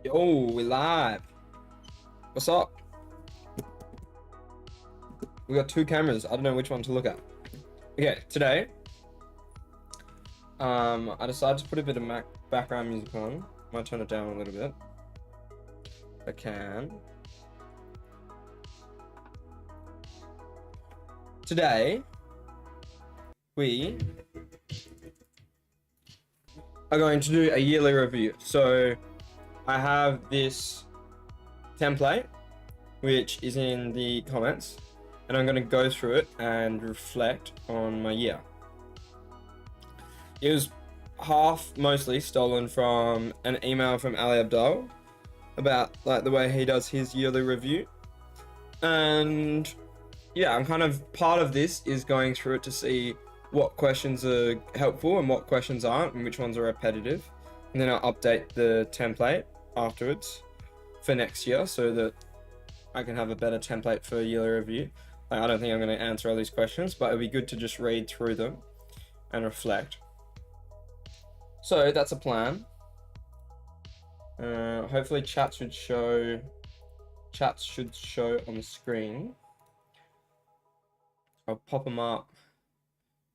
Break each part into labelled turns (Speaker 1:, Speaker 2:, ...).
Speaker 1: Yo, we live. What's up? We got two cameras. I don't know which one to look at. Okay, today, I decided to put a bit of background music on. Might turn it down a little bit. If I can. Today, we are going to do a yearly review. So, I have this template, which is in the comments, and I'm going to go through it and reflect on my year. It was mostly stolen from an email from Ali Abdaal about like the way he does his yearly review. And yeah, I'm kind of part of this is going through it to see what questions are helpful and what questions aren't and which ones are repetitive. And then I'll update the template afterwards for next year so that I can have a better template for a yearly review. Like, I don't think I'm going to answer all these questions, but it'd be good to just read through them and reflect. So that's a plan. Hopefully chats should show on the screen. I'll pop them up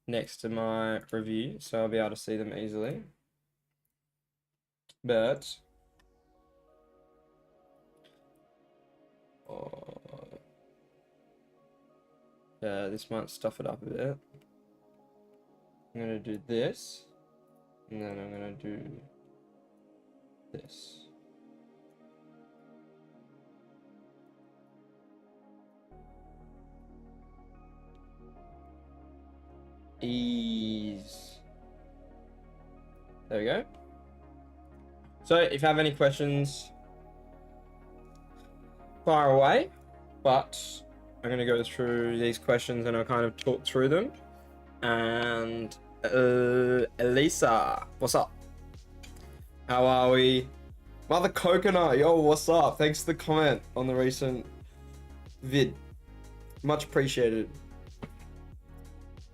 Speaker 1: next to my review so I'll be able to see them easily. But yeah, this might stuff it up a bit. I'm gonna do this, and then I'm gonna do this. Ease. There we go. So if you have any questions, fire away, but I'm going to go through these questions and I'll kind of talk through them. And Elisa, what's up? How are we? Mother Coconut, yo, what's up? Thanks for the comment on the recent vid. Much appreciated.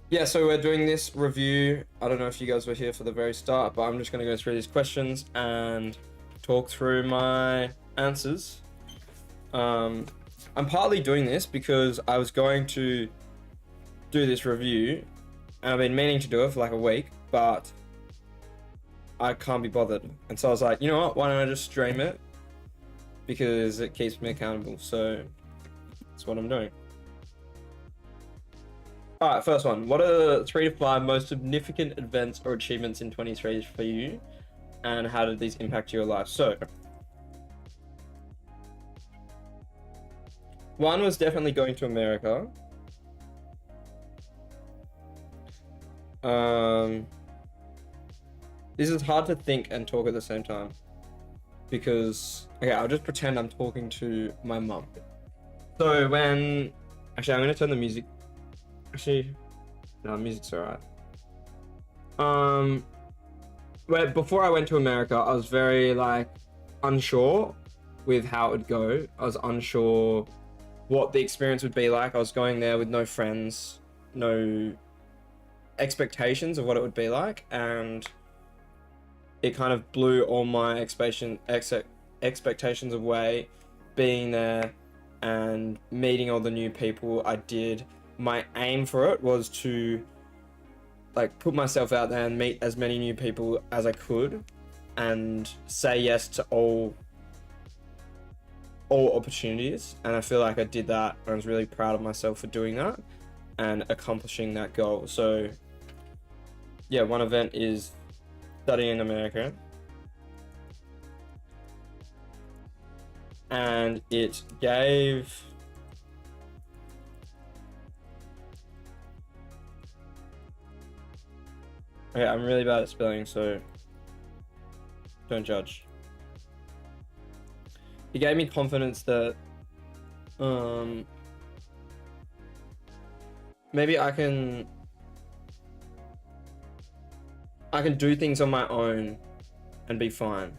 Speaker 1: Yeah, so we're doing this review. I don't know if you guys were here for the very start, but I'm just going to go through these questions and talk through my answers. I'm partly doing this because I was going to do this review and I've been meaning to do it for like a week, but I can't be bothered. And so I was like, you know what, why don't I just stream it? Because it keeps me accountable. So that's what I'm doing. All right, first one. What are the 3 to 5 most significant events or achievements in 23 for you? And how did these impact your life? So, one was definitely going to America. This is hard to think and talk at the same time. Because, okay, I'll just pretend I'm talking to my mum. So when... Actually, I'm going to turn the music... Actually, no, music's alright. Before I went to America, I was very like unsure with how it would go. I was unsure what the experience would be like. I was going there with no friends, no expectations of what it would be like, and it kind of blew all my expectations away. Being there and meeting all the new people I did. My aim for it was to like put myself out there and meet as many new people as I could and say yes to all opportunities, and I feel like I did that. I was really proud of myself for doing that and accomplishing that goal. So yeah, one event is studying in America, and it gave okay, I'm really bad at spelling, so don't judge. It gave me confidence that maybe I can do things on my own and be fine.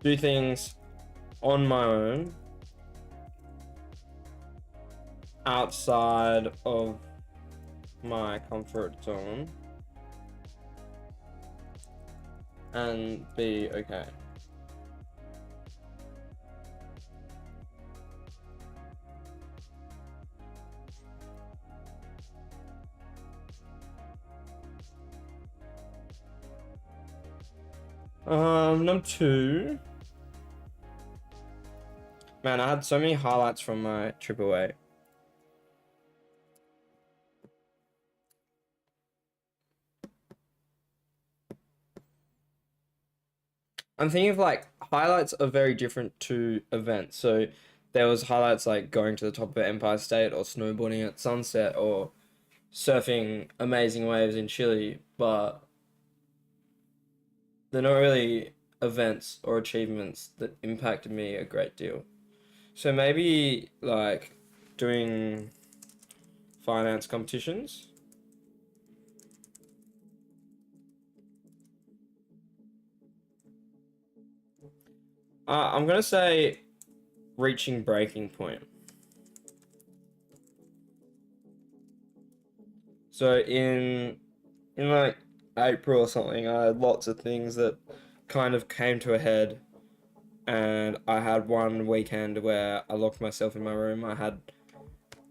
Speaker 1: Do things on my own outside of my comfort zone and be okay. Number two. Man, I had so many highlights from my triple A. I'm thinking of like highlights are very different to events. So there was highlights like going to the top of Empire State or snowboarding at sunset or surfing amazing waves in Chile, but they're not really events or achievements that impacted me a great deal. So maybe like doing finance competitions. I'm gonna say reaching breaking point. So in like April or something, I had lots of things that kind of came to a head, and I had one weekend where I locked myself in my room. I had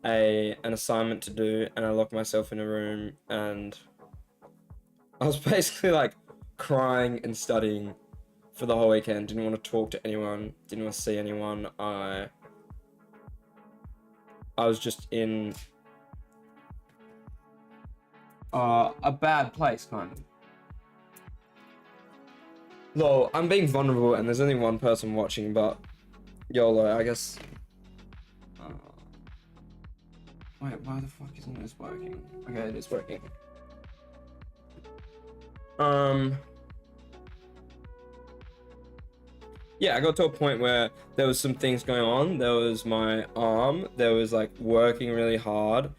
Speaker 1: an assignment to do, and I locked myself in a room, and I was basically like crying and studying for the whole weekend. Didn't want to talk to anyone. Didn't want to see anyone. I was just in a bad place, kind of. Though I'm being vulnerable, and there's only one person watching, but YOLO, I guess. Wait, why the fuck isn't this working? Okay, it is working. Yeah, I got to a point where there was some things going on. There was my arm. There was like working really hard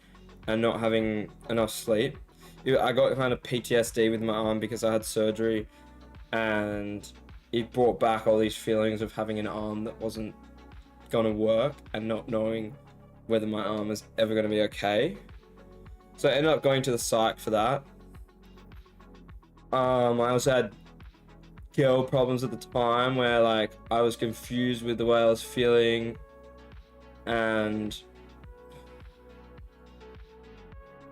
Speaker 1: and not having enough sleep. I got kind of PTSD with my arm because I had surgery, and it brought back all these feelings of having an arm that wasn't gonna work and not knowing whether my arm is ever gonna be okay. So I ended up going to the psych for that. I also had girl problems at the time where like I was confused with the way I was feeling, and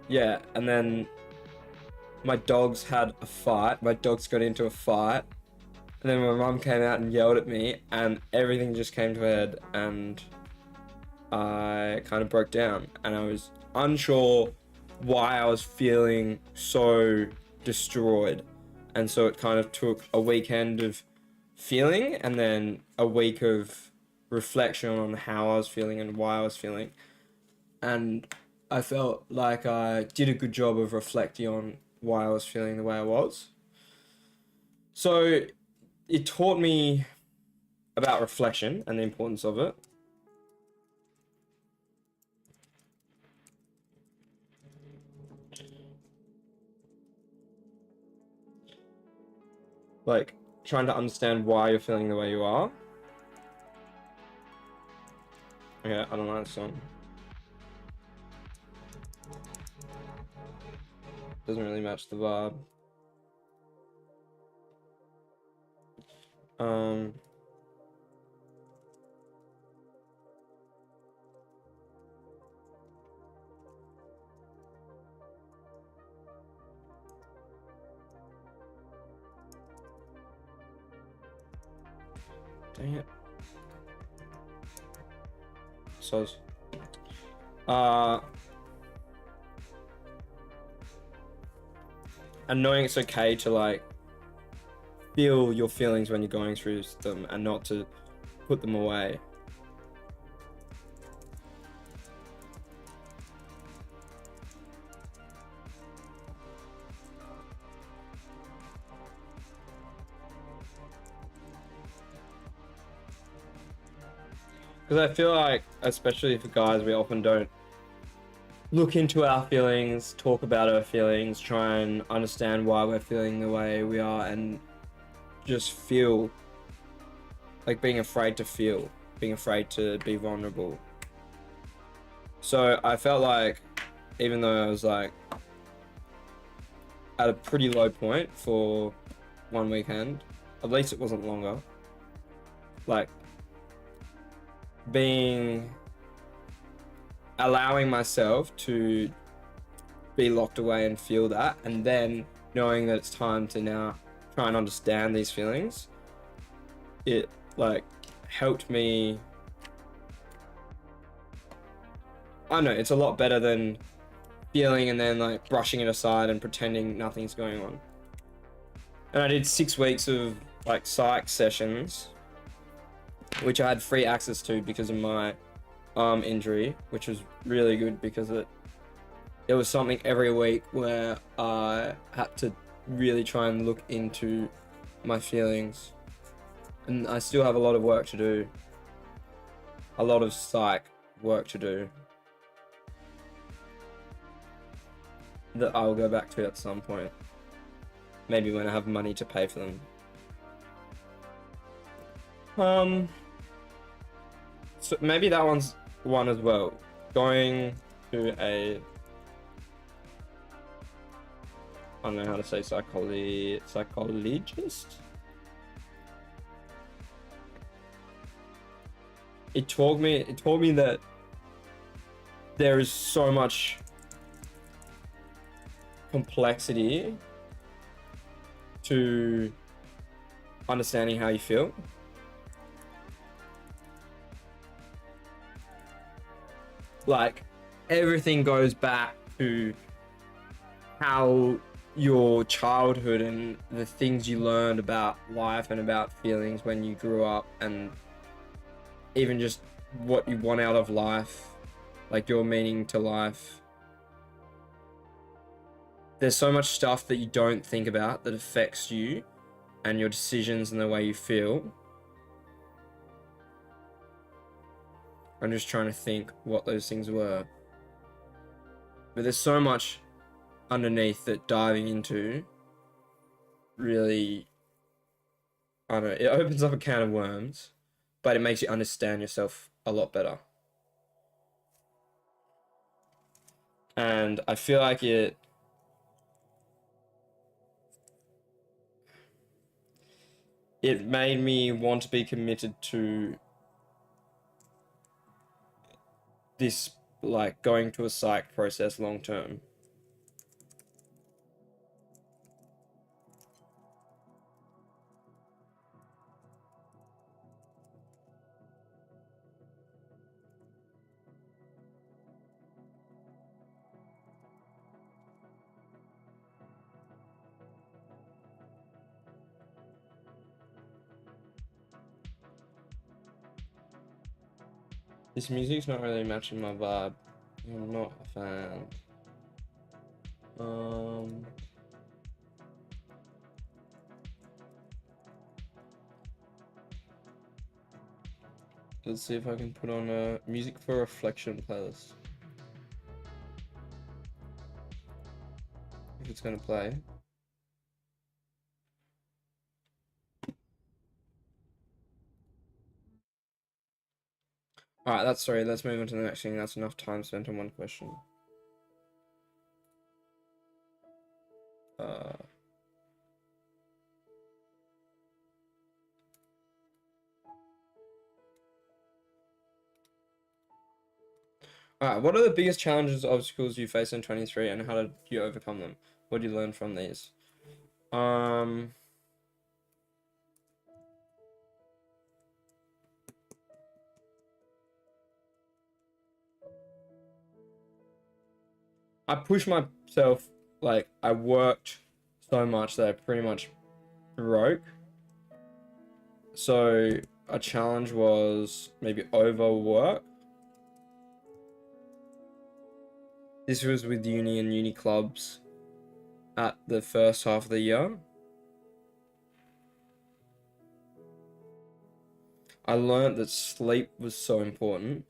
Speaker 1: yeah, and then my dogs had a fight. My dogs got into a fight, and then my mum came out and yelled at me, and everything just came to a head, and I kind of broke down, and I was unsure why I was feeling so destroyed. And so it kind of took a weekend of feeling and then a week of reflection on how I was feeling and why I was feeling. And I felt like I did a good job of reflecting on why I was feeling the way I was. So it taught me about reflection and the importance of it. Like trying to understand why you're feeling the way you are. Okay, I don't like this song. Doesn't really match the vibe. Dang it. So, and knowing it's okay to like feel your feelings when you're going through them and not to put them away. Because I feel like, especially for guys, we often don't look into our feelings, talk about our feelings, try and understand why we're feeling the way we are, and just feel like being afraid to feel, being afraid to be vulnerable. So I felt like, even though I was like at a pretty low point for one weekend. At least it wasn't longer. Like, allowing myself to be locked away and feel that, and then knowing that it's time to now try and understand these feelings, it like helped me. I don't know, it's a lot better than feeling and then like brushing it aside and pretending nothing's going on. And I did 6 weeks of like psych sessions, which I had free access to because of my arm injury, which was really good because it was something every week where I had to really try and look into my feelings. And I still have a lot of work to do. A lot of psych work to do. That I'll go back to at some point. Maybe when I have money to pay for them. So maybe that one's one as well. Going to I don't know how to say psychologist. It told me that there is so much complexity to understanding how you feel. Like, everything goes back to how your childhood and the things you learned about life and about feelings when you grew up, and even just what you want out of life, like your meaning to life. There's so much stuff that you don't think about that affects you and your decisions and the way you feel. I'm just trying to think what those things were. But there's so much underneath that diving into really, I don't know, it opens up a can of worms, but it makes you understand yourself a lot better. And I feel like it made me want to be committed to this, like going to a psych process long term. This music's not really matching my vibe. I'm not a fan. Let's see if I can put on a music for reflection playlist. If it's gonna play. Alright, let's move on to the next thing. That's enough time spent on one question. Alright, what are the biggest challenges, obstacles you face in 23, and how did you overcome them? What did you learn from these? I pushed myself, like, I worked so much that I pretty much broke. So a challenge was maybe overwork. This was with uni and uni clubs at the first half of the year. I learned that sleep was so important.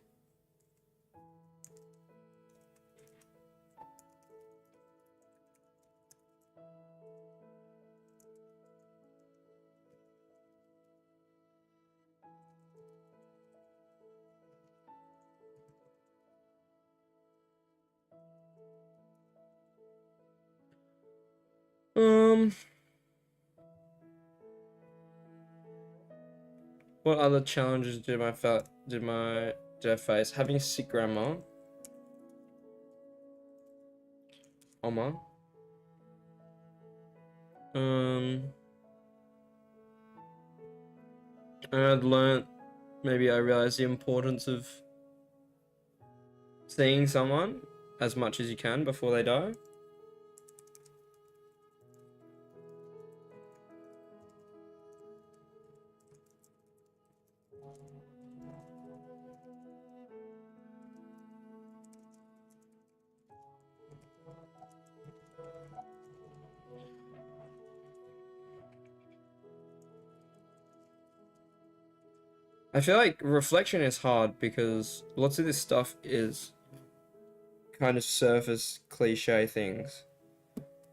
Speaker 1: What other challenges did I face? Having a sick grandma. Oma. And I'd learnt, maybe I realized the importance of seeing someone as much as you can before they die. I feel like reflection is hard because lots of this stuff is kind of surface cliche things,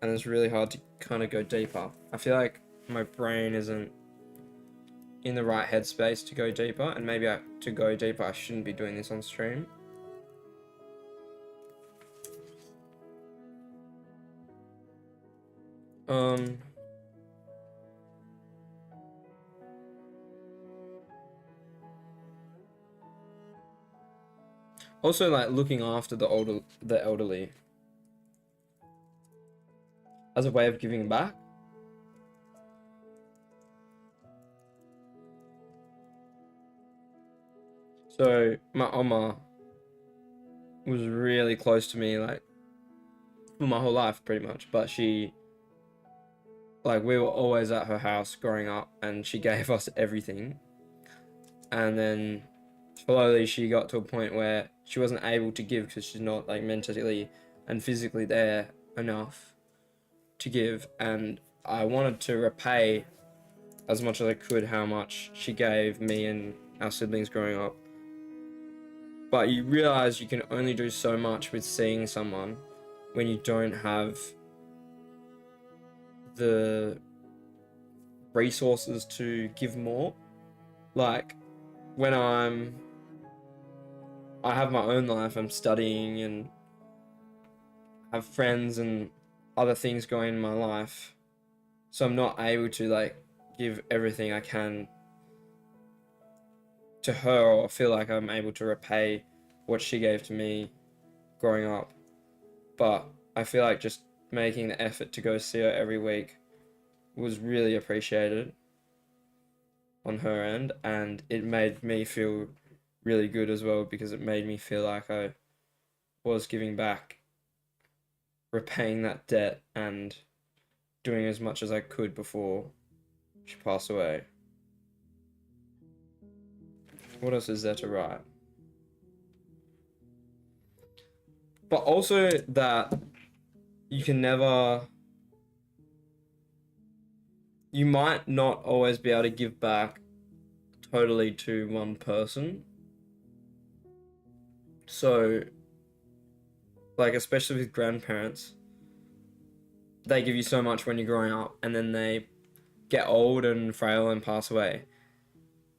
Speaker 1: and it's really hard to kind of go deeper. I feel like my brain isn't in the right headspace to go deeper, and maybe to go deeper I shouldn't be doing this on stream. Also, like, looking after the elderly as a way of giving back. So my oma was really close to me, like, for my whole life pretty much, but she, like, we were always at her house growing up, and she gave us everything. And then slowly she got to a point where she wasn't able to give because she's not, like, mentally and physically there enough to give, and I wanted to repay as much as I could how much she gave me and our siblings growing up. But you realize you can only do so much with seeing someone when you don't have the resources to give more. Like, when I have my own life, I'm studying and have friends and other things going in my life, so I'm not able to, like, give everything I can to her or feel like I'm able to repay what she gave to me growing up. But I feel like just making the effort to go see her every week was really appreciated on her end, and it made me feel really good as well because it made me feel like I was giving back, repaying that debt, and doing as much as I could before she passed away. What else is there to write? But also that you can never, you might not always be able to give back totally to one person. So, like, especially with grandparents, they give you so much when you're growing up, and then they get old and frail and pass away,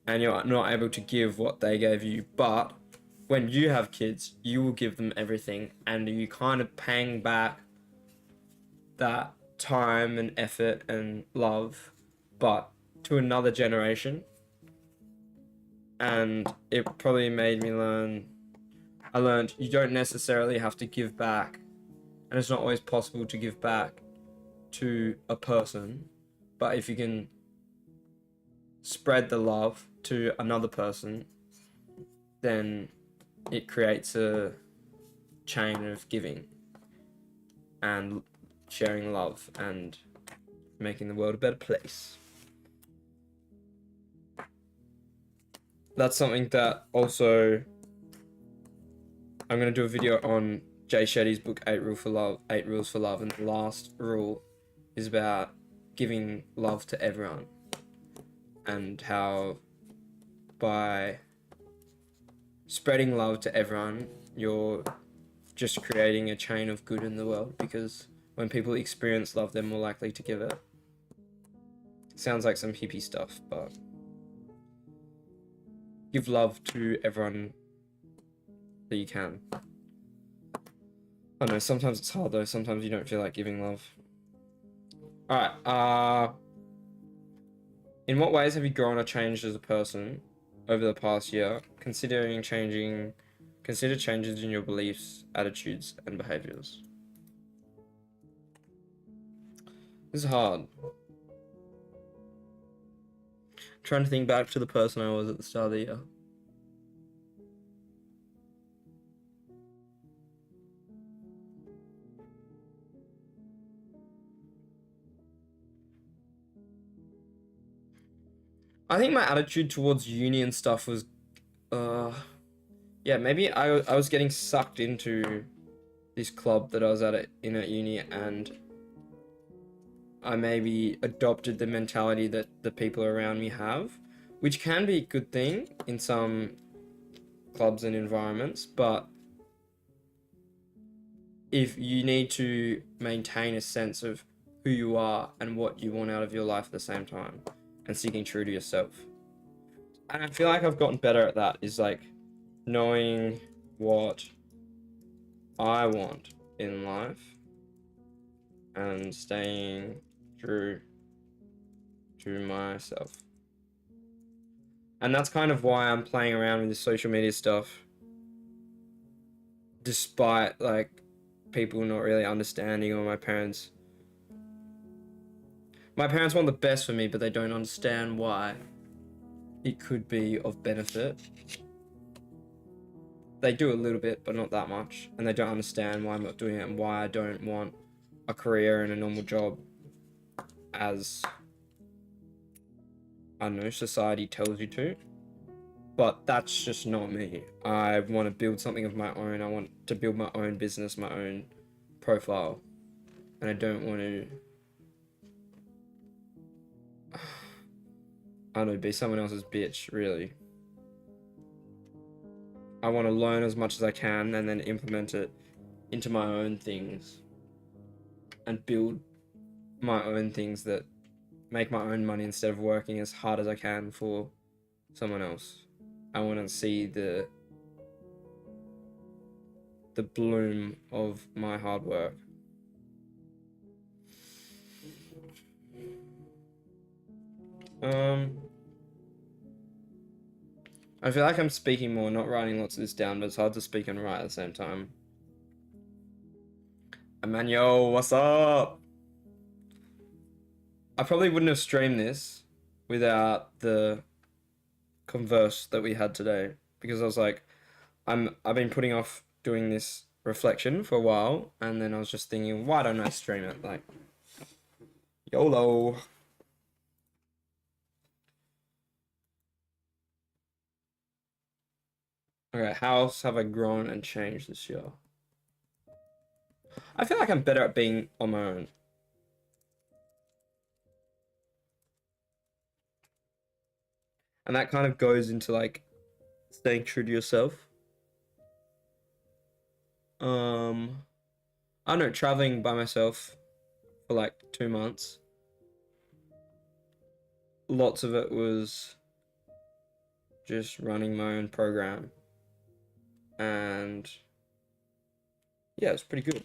Speaker 1: and you're not able to give what they gave you. But when you have kids, you will give them everything, and you kind of paying back that time and effort and love, but to another generation. And it probably made me I learned you don't necessarily have to give back, and it's not always possible to give back to a person, but if you can spread the love to another person, then it creates a chain of giving and sharing love and making the world a better place. That's something that also I'm going to do a video on Jay Shetty's book, 8 Rules for Love, and the last rule is about giving love to everyone, and how by spreading love to everyone, you're just creating a chain of good in the world, because when people experience love, they're more likely to give it. Sounds like some hippie stuff, but give love to everyone that you can. I know, sometimes it's hard though, sometimes you don't feel like giving love. Alright, In what ways have you grown or changed as a person over the past year? Consider changes in your beliefs, attitudes, and behaviors. This is hard. Trying to think back to the person I was at the start of the year. I think my attitude towards uni and stuff was, yeah, maybe I was getting sucked into this club that I was in at uni, and I maybe adopted the mentality that the people around me have, which can be a good thing in some clubs and environments, but if you need to maintain a sense of who you are and what you want out of your life at the same time, and sticking true to yourself. And I feel like I've gotten better at that, is like knowing what I want in life and staying true to myself. And that's kind of why I'm playing around with the social media stuff, despite like people not really understanding, or my parents want the best for me, but they don't understand why it could be of benefit. They do a little bit, but not that much, and they don't understand why I'm not doing it and why I don't want a career and a normal job as, I don't know, society tells you to. But that's just not me. I want to build something of my own. I want to build my own business, my own profile, and I don't want to, I don't know, be someone else's bitch, really. I want to learn as much as I can and then implement it into my own things and build my own things that make my own money instead of working as hard as I can for someone else. I want to see the bloom of my hard work. I feel like I'm speaking more, not writing lots of this down, but it's hard to speak and write at the same time. Emmanuel, what's up? I probably wouldn't have streamed this without the converse that we had today, because I was like, I've been putting off doing this reflection for a while, and then I was just thinking, why don't I stream it? Like, YOLO. Okay, how else have I grown and changed this year? I feel like I'm better at being on my own. And that kind of goes into like staying true to yourself. I don't know, traveling by myself for like 2 months. Lots of it was just running my own program. And yeah, it's pretty good.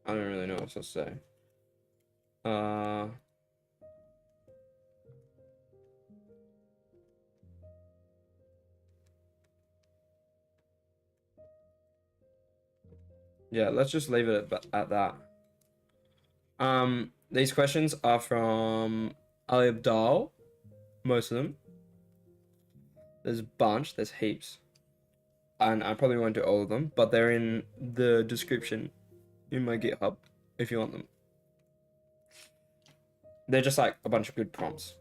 Speaker 1: I don't really know what else to say. Yeah, let's just leave it at that. These questions are from Ali Abdal, most of them. There's a bunch, there's heaps. And I probably won't do all of them, but they're in the description in my GitHub if you want them. They're just like a bunch of good prompts.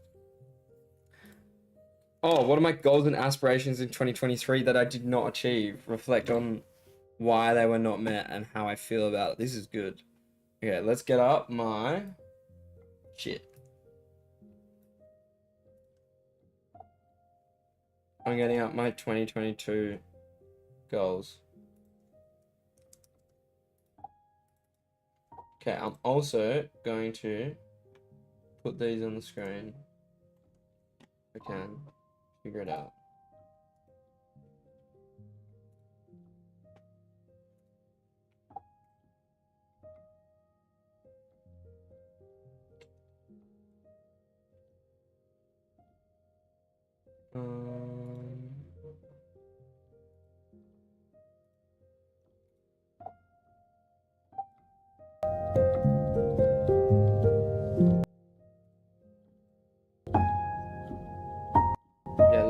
Speaker 1: Oh, what are my goals and aspirations in 2023 that I did not achieve? Reflect on why they were not met and how I feel about it. This is good. Okay, let's get up my shit. I'm getting up my 2022 goals. Okay, I'm also going to put these on the screen. I can figure it out.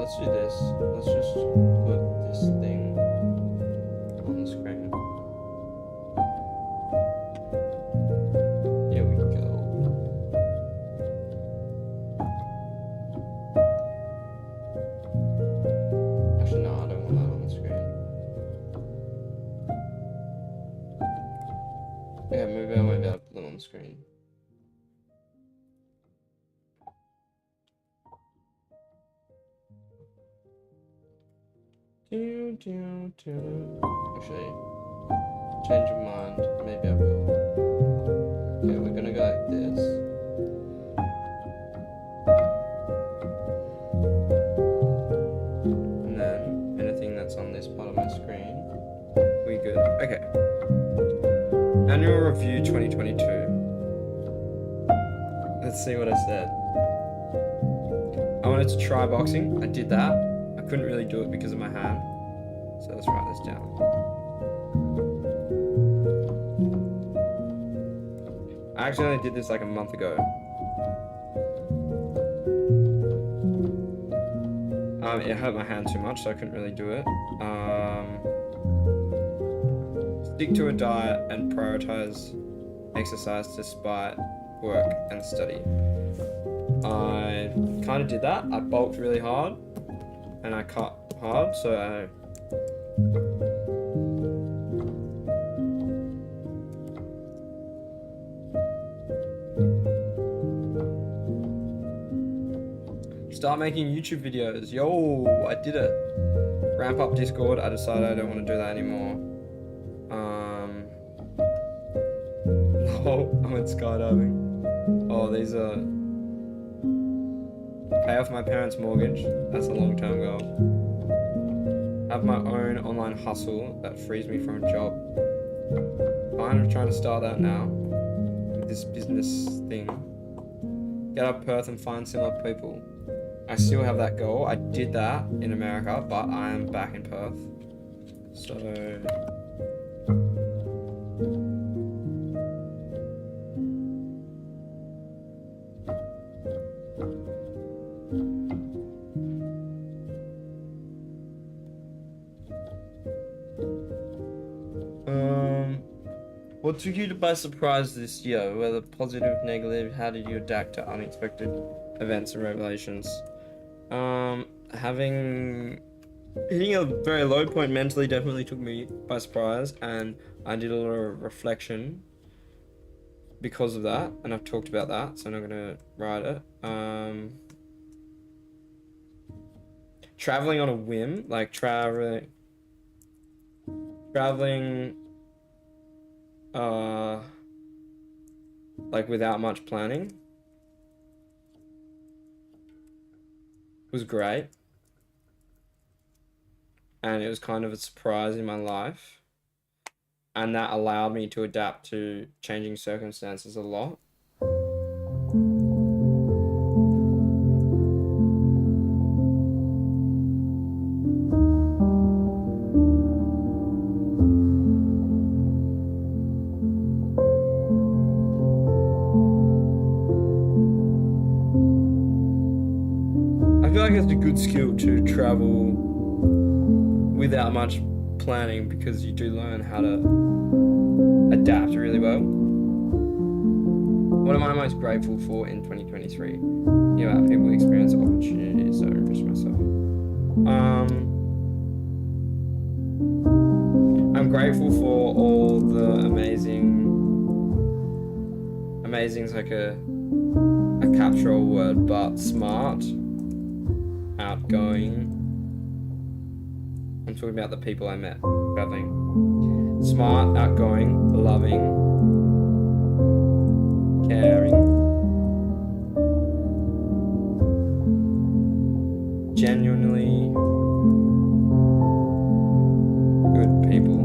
Speaker 1: let's do this. Let's just put this thing on the screen. Here we go. Actually, no, I don't want that on the screen. Yeah, maybe I might be able to put them on the screen. Actually, change of mind. Maybe I will. Okay, we're gonna go like this. And then anything that's on this part of my screen, we good. Okay. Annual Review 2022. Let's see what I said. I wanted to try boxing. I did that. I couldn't really do it because of my hand. So let's write this down. I actually only did this like a month ago. It hurt my hand too much, so I couldn't really do it. Stick to a diet and prioritize exercise despite work and study. I kind of did that. I bulked really hard and I cut hard, so I start making YouTube videos. Yo, I did it. Ramp up Discord. I decided I don't want to do that anymore. Oh, I went skydiving. Oh, these are pay off my parents' mortgage. That's a long-term goal. Have my own online hustle that frees me from a job. Kind of trying to start that now with this business thing. Get up Perth and find similar people. I still have that goal. I did that in America, but I am back in Perth. So what took you by surprise this year? Whether positive, negative, how did you adapt to unexpected events and revelations? Hitting a very low point mentally definitely took me by surprise, and I did a lot of reflection because of that, and I've talked about that, so I'm not gonna write it. Traveling on a whim, like traveling like without much planning was great, and it was kind of a surprise in my life, and that allowed me to adapt to changing circumstances a lot. I feel like it's a good skill to travel without much planning, because you do learn how to adapt really well. What am I most grateful for in 2023? You know, people experience opportunities, so I enrich myself. I'm grateful for all the amazing's like a captural word, but smart, outgoing. I'm talking about the people I met traveling. Smart, outgoing, loving, caring, genuinely good people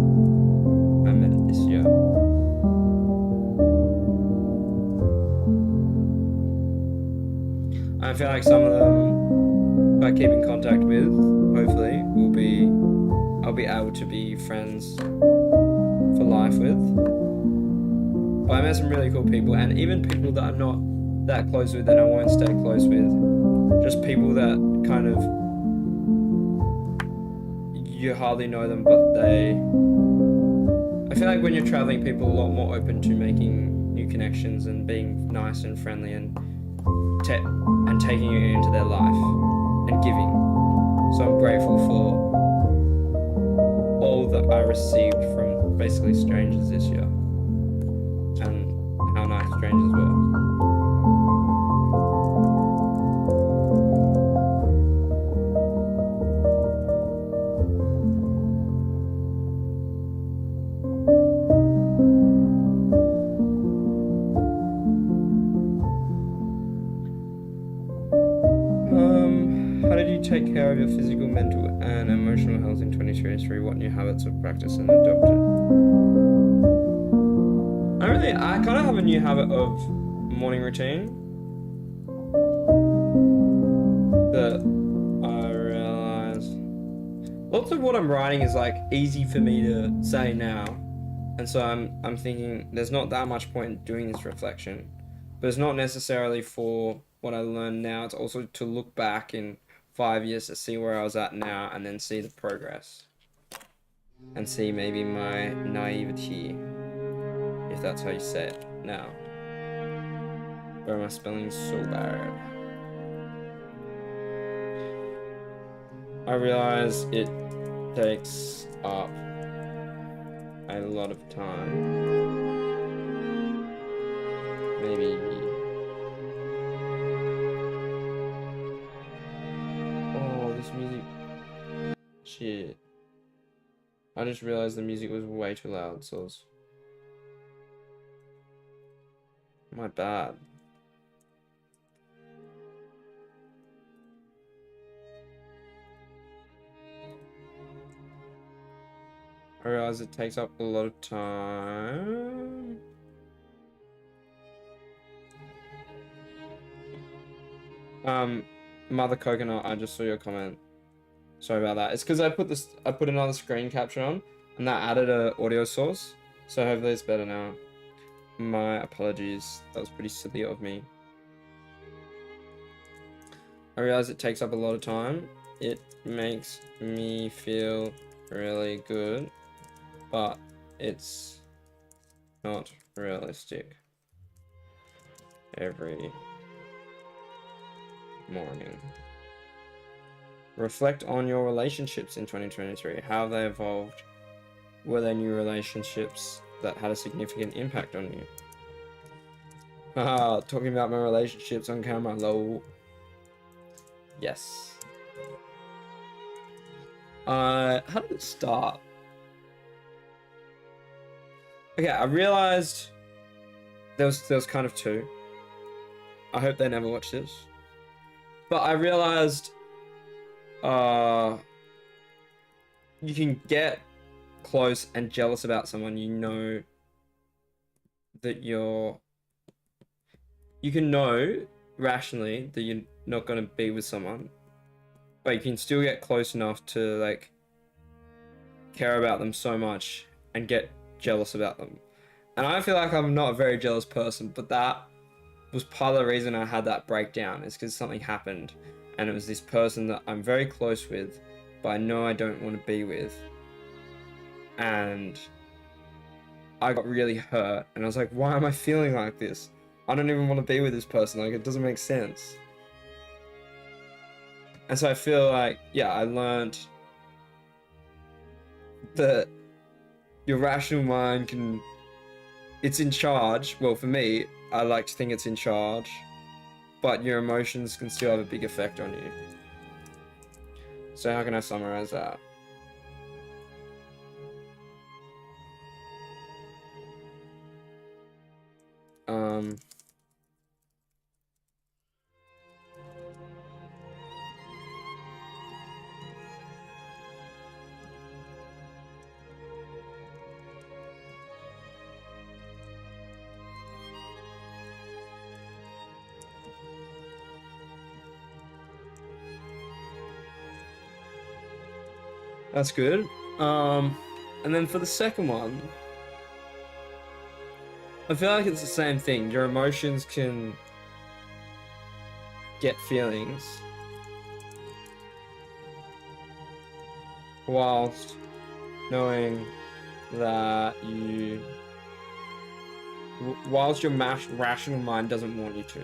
Speaker 1: I met this year. I feel like some of them, if I keep in contact with, hopefully, I'll be able to be friends for life with. But I met some really cool people, and even people that I'm not that close with and I won't stay close with. Just people that kind of you hardly know them, but I feel like when you're traveling, people are a lot more open to making new connections and being nice and friendly and taking you into their life and giving. So I'm grateful for all that I received from basically strangers this year and how nice strangers were. How did you take care of your physical, mental, and emotional health in 2023? What new habits of practice and adopted? I kind of have a new habit of morning routine that I realize lots of what I'm writing is like easy for me to say now, and so I'm thinking there's not that much point in doing this reflection, but it's not necessarily for what I learned now. It's also to look back in 5 years to see where I was at now and then see the progress and see maybe my naivety, if that's how you say it now. Bro, my spelling's so bad. I realize it takes up a lot of time. Maybe. Oh, this music. Shit. I just realized the music was way too loud, so it's my bad. I realize it takes up a lot of time. Mother Coconut, I just saw your comment. Sorry about that. It's because I put another screen capture on, and that added a audio source. So hopefully it's better now. My apologies. That was pretty silly of me. I realize it takes up a lot of time. It makes me feel really good, but it's not realistic every morning. Reflect on your relationships in 2023. How have they evolved? Were there new relationships that had a significant impact on you? Talking about my relationships on camera, lol. Yes. How did it start? Okay, I realized there was kind of two. I hope they never watch this. But I realized you can get close and jealous about someone you know that you can know rationally that you're not going to be with someone, but you can still get close enough to like care about them so much and get jealous about them. And I feel like I'm not a very jealous person, but that was part of the reason I had that breakdown, is because something happened and it was this person that I'm very close with, but I know I don't want to be with. And I got really hurt and I was like, why am I feeling like this? I don't even want to be with this person. Like, it doesn't make sense. And so I feel like, yeah, I learned that your rational mind it's in charge. Well, for me, I like to think it's in charge, but your emotions can still have a big effect on you. So how can I summarize that? That's good. And then for the second one, I feel like it's the same thing. Your emotions can get feelings. whilst knowing that whilst your rational mind doesn't want you to.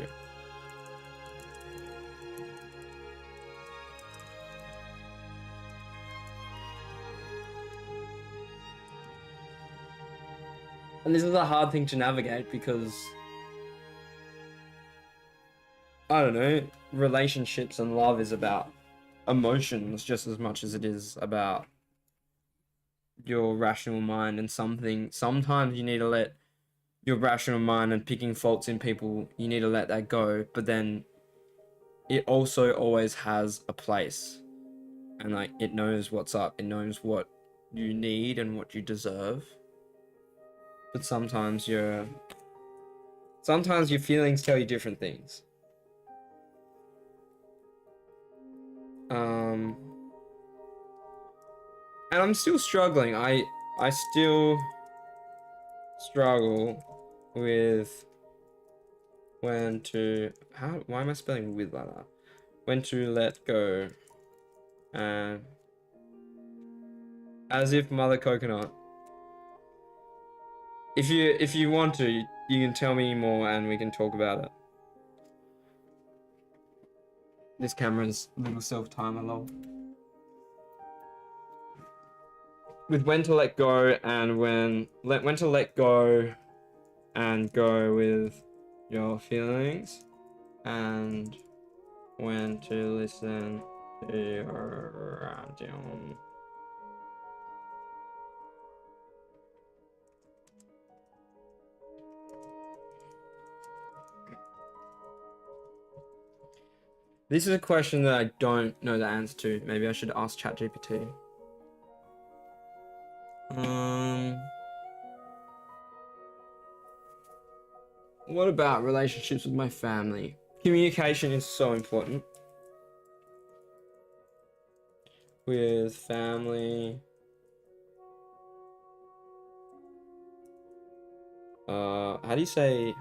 Speaker 1: And this is a hard thing to navigate because, I don't know, relationships and love is about emotions just as much as it is about your rational mind. And sometimes you need to let your rational mind and picking faults in people, you need to let that go. But then it also always has a place. And like, it knows what's up. It knows what you need and what you deserve. But sometimes your feelings tell you different things. And I'm still struggling. I still struggle with when to why am I spelling with like that? When to let go. And as if Mother Coconut. If you want to, you can tell me more and we can talk about it. This camera's little self-timer, lol. With when to let go and when to let go and go with your feelings, and when to listen to your down. This is a question that I don't know the answer to. Maybe I should ask ChatGPT. What about relationships with my family? Communication is so important. With family. How do you say,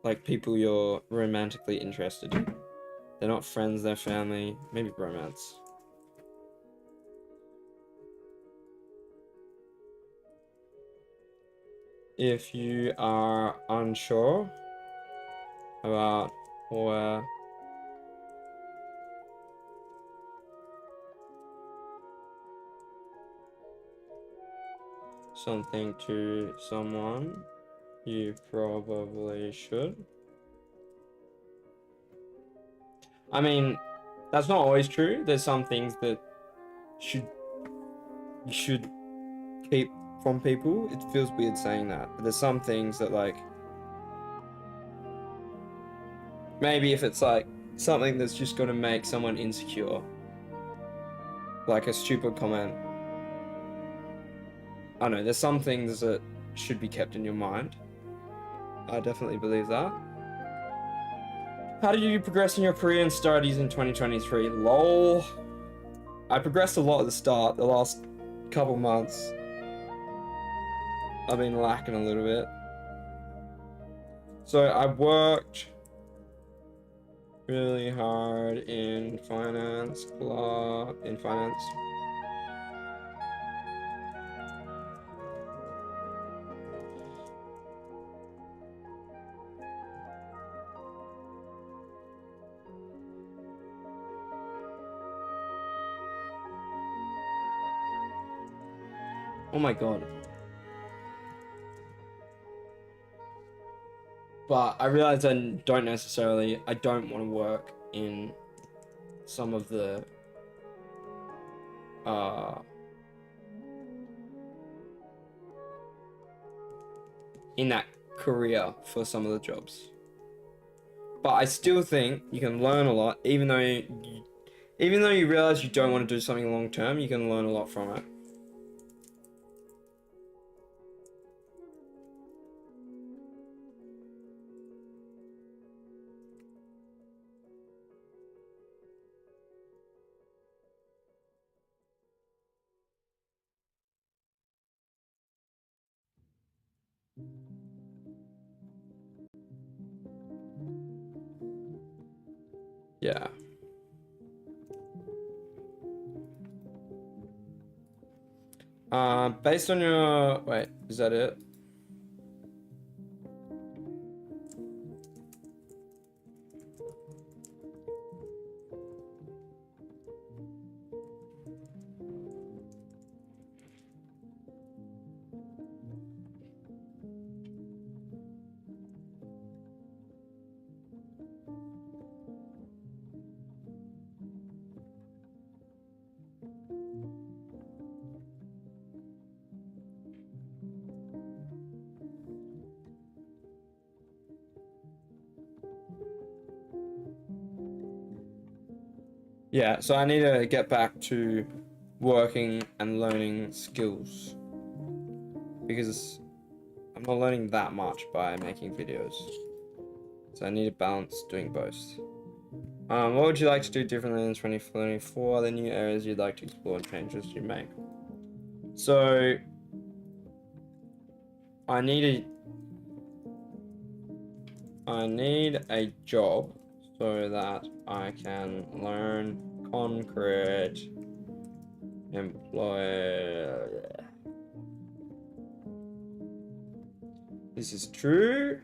Speaker 1: like, people you're romantically interested in? They're not friends, they're family. Maybe romance. If you are unsure about where something to someone, you probably should. I mean, that's not always true. There's some things that you should keep from people. It feels weird saying that, but there's some things that, like, maybe if it's like something that's just gonna make someone insecure, like a stupid comment. I don't know, there's some things that should be kept in your mind. I definitely believe that. How did you progress in your career and studies in 2023? Lol. I progressed a lot at the start. The last couple months, I've been lacking a little bit. So I worked really hard in finance. Oh my god. But I realized I don't want to work in some of the in that career for some of the jobs. But I still think you can learn a lot, even though you realize you don't want to do something long term, you can learn a lot from it. Yeah. Based on your... Wait, is that it? Yeah, so I need to get back to working and learning skills because I'm not learning that much by making videos. So I need to balance doing both. What would you like to do differently in 2024? Are there new areas you'd like to explore and changes you make? So I need a job so that I can learn concrete employ. This is true.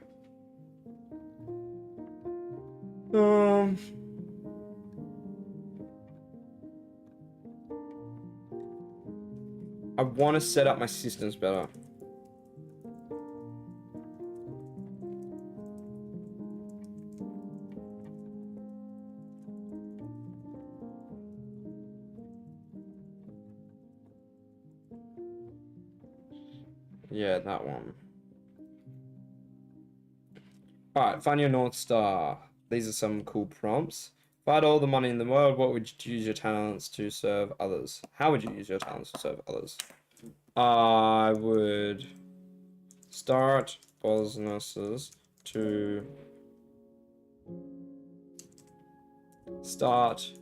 Speaker 1: I want to set up my systems better. Yeah, that one. Alright, find your North Star. These are some cool prompts. If I had all the money in the world, what would you use your talents to serve others? How would you use your talents to serve others? I would start businesses to start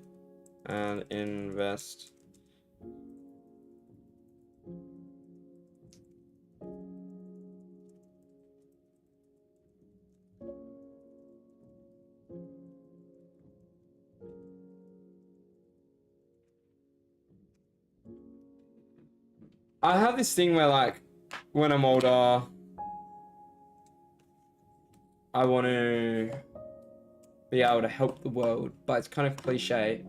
Speaker 1: and invest I have this thing where, like, when I'm older, I want to be able to help the world, but it's kind of cliche.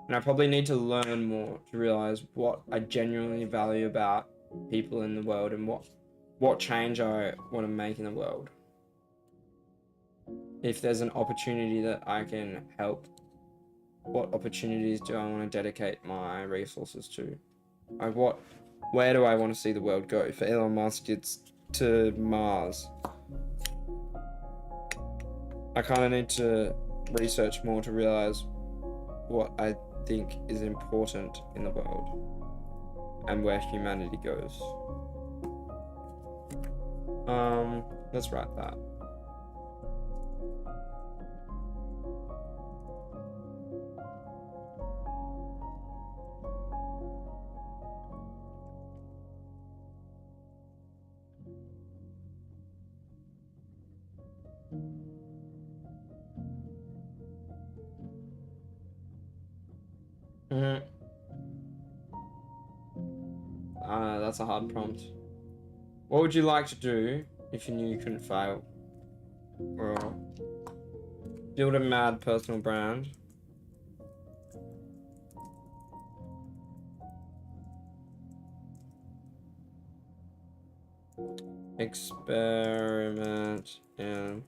Speaker 1: And I probably need to learn more to realize what I genuinely value about people in the world and what change I want to make in the world. If there's an opportunity that I can help, what opportunities do I want to dedicate my resources to? Like, where do I want to see the world go? If Elon Musk gets to Mars, I kind of need to research more to realize what I think is important in the world and where humanity goes. Let's write that. That's a hard prompt. What would you like to do if you knew you couldn't fail? Well, build a mad personal brand. Experiment in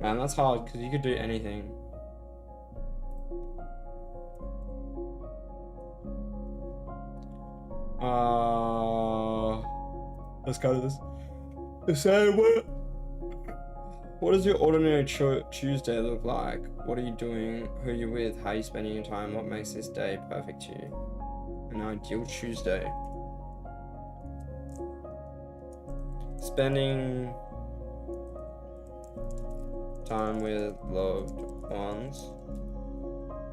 Speaker 1: Man, that's hard because you could do anything. Let's go to this. So what does your ordinary Tuesday look like? What are you doing? Who are you with? How are you spending your time? What makes this day perfect to you? An ideal Tuesday. Spending time with loved ones.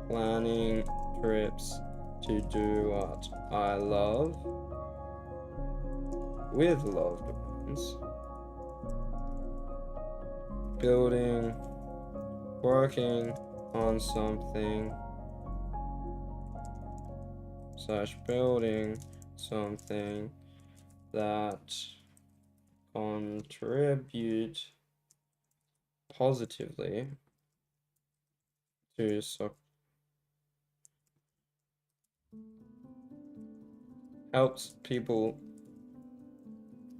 Speaker 1: Planning trips to do what I love. with loved ones, building, working on something, / building something that contribute positively to helps people.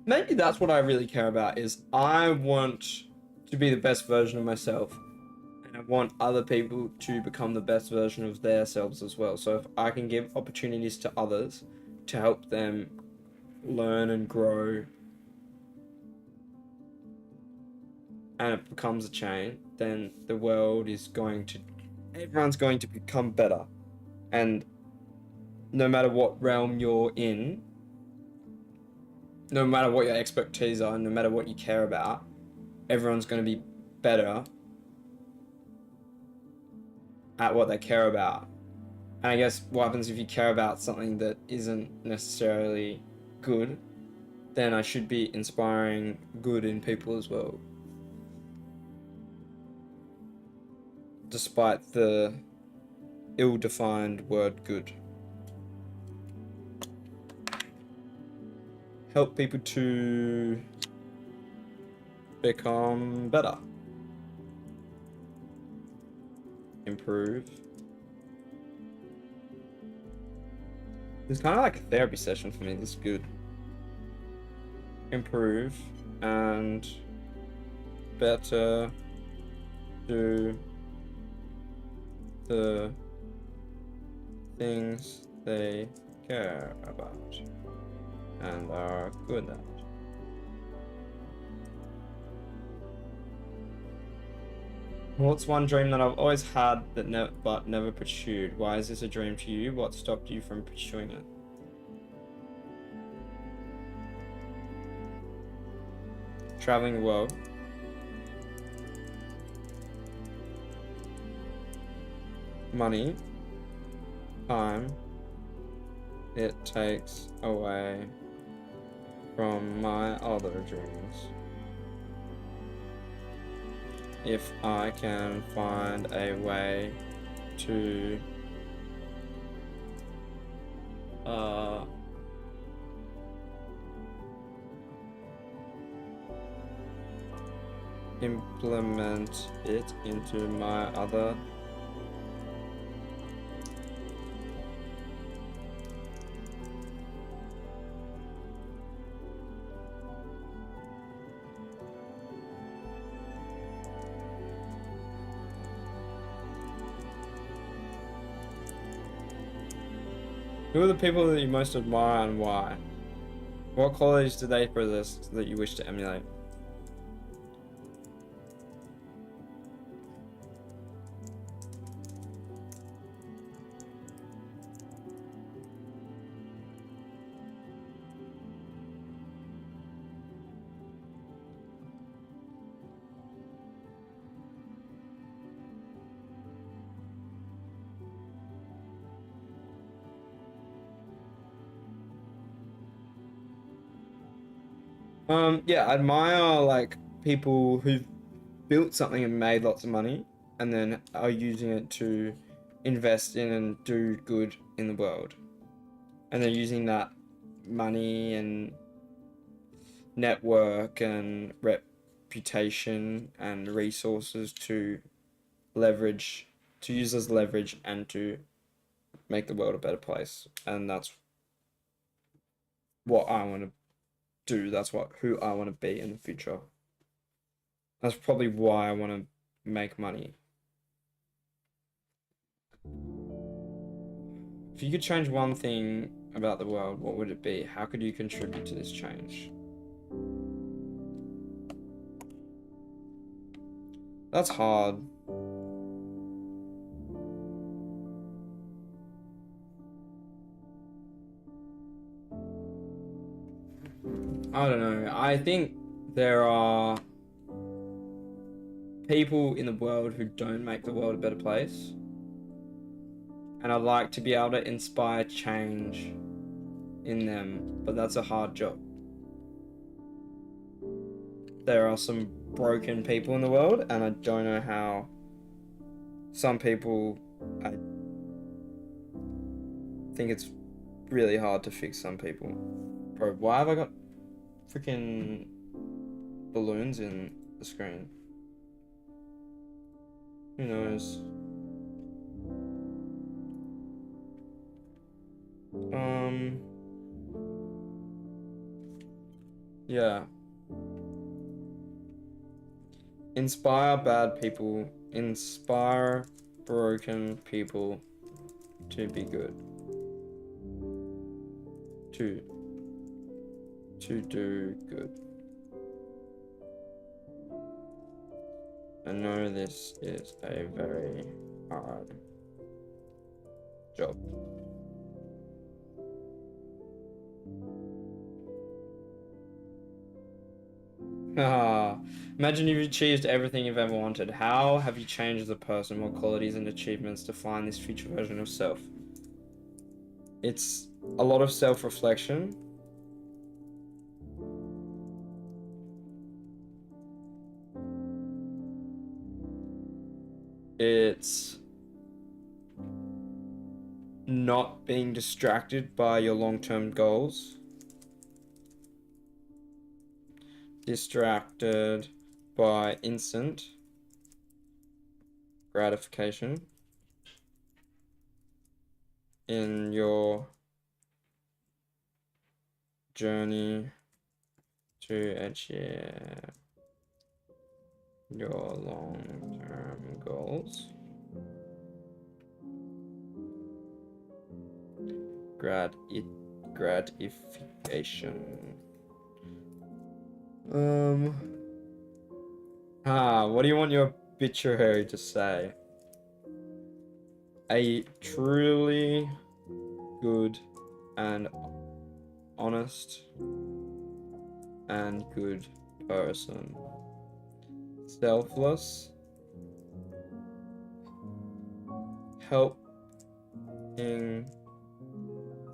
Speaker 1: Maybe that's what I really care about, is I want to be the best version of myself, and I want other people to become the best version of themselves as well. So if I can give opportunities to others to help them learn and grow, and it becomes a chain, then the world is going to, everyone's going to become better. And no matter what realm you're in, no matter what your expertise are, no matter what you care about, everyone's going to be better at what they care about. And I guess what happens if you care about something that isn't necessarily good, then I should be inspiring good in people as well. Despite the ill-defined word good. Help people to become better. Improve. It's kind of like a therapy session for me. This is good. Improve and better do the things they care about and are good at. What's one dream that I've always had but never pursued? Why is this a dream to you? What stopped you from pursuing it? Traveling the world. Money. Time. It takes away from my other dreams. If I can find a way to implement it into my other Who are the people that you most admire and why? What qualities do they possess that you wish to emulate? Yeah, I admire like people who've built something and made lots of money and then are using it to invest in and do good in the world. And they're using that money and network and reputation and resources to use as leverage and to make the world a better place. And that's what I want to do. That's who I want to be in the future. That's probably why I want to make money. If you could change one thing about the world, what would it be? How could you contribute to this change? That's hard. I don't know. I think there are people in the world who don't make the world a better place. And I'd like to be able to inspire change in them, but that's a hard job. there are some broken people in the world, and I don't know how some people, I think it's really hard to fix some people. Bro, why have I got freaking balloons in the screen? Who knows? Yeah. Inspire bad people. Inspire broken people to be good. To do good. I know this is a very hard job. Imagine you've achieved everything you've ever wanted. How have you changed as a person? What qualities and achievements define this future version of self? It's a lot of self-reflection. It's not being distracted by your long-term goals. Distracted by instant gratification in your journey to achieve your long-term goals. Gratification. What do you want your obituary to say? A truly good and honest and good person. Selfless. Helping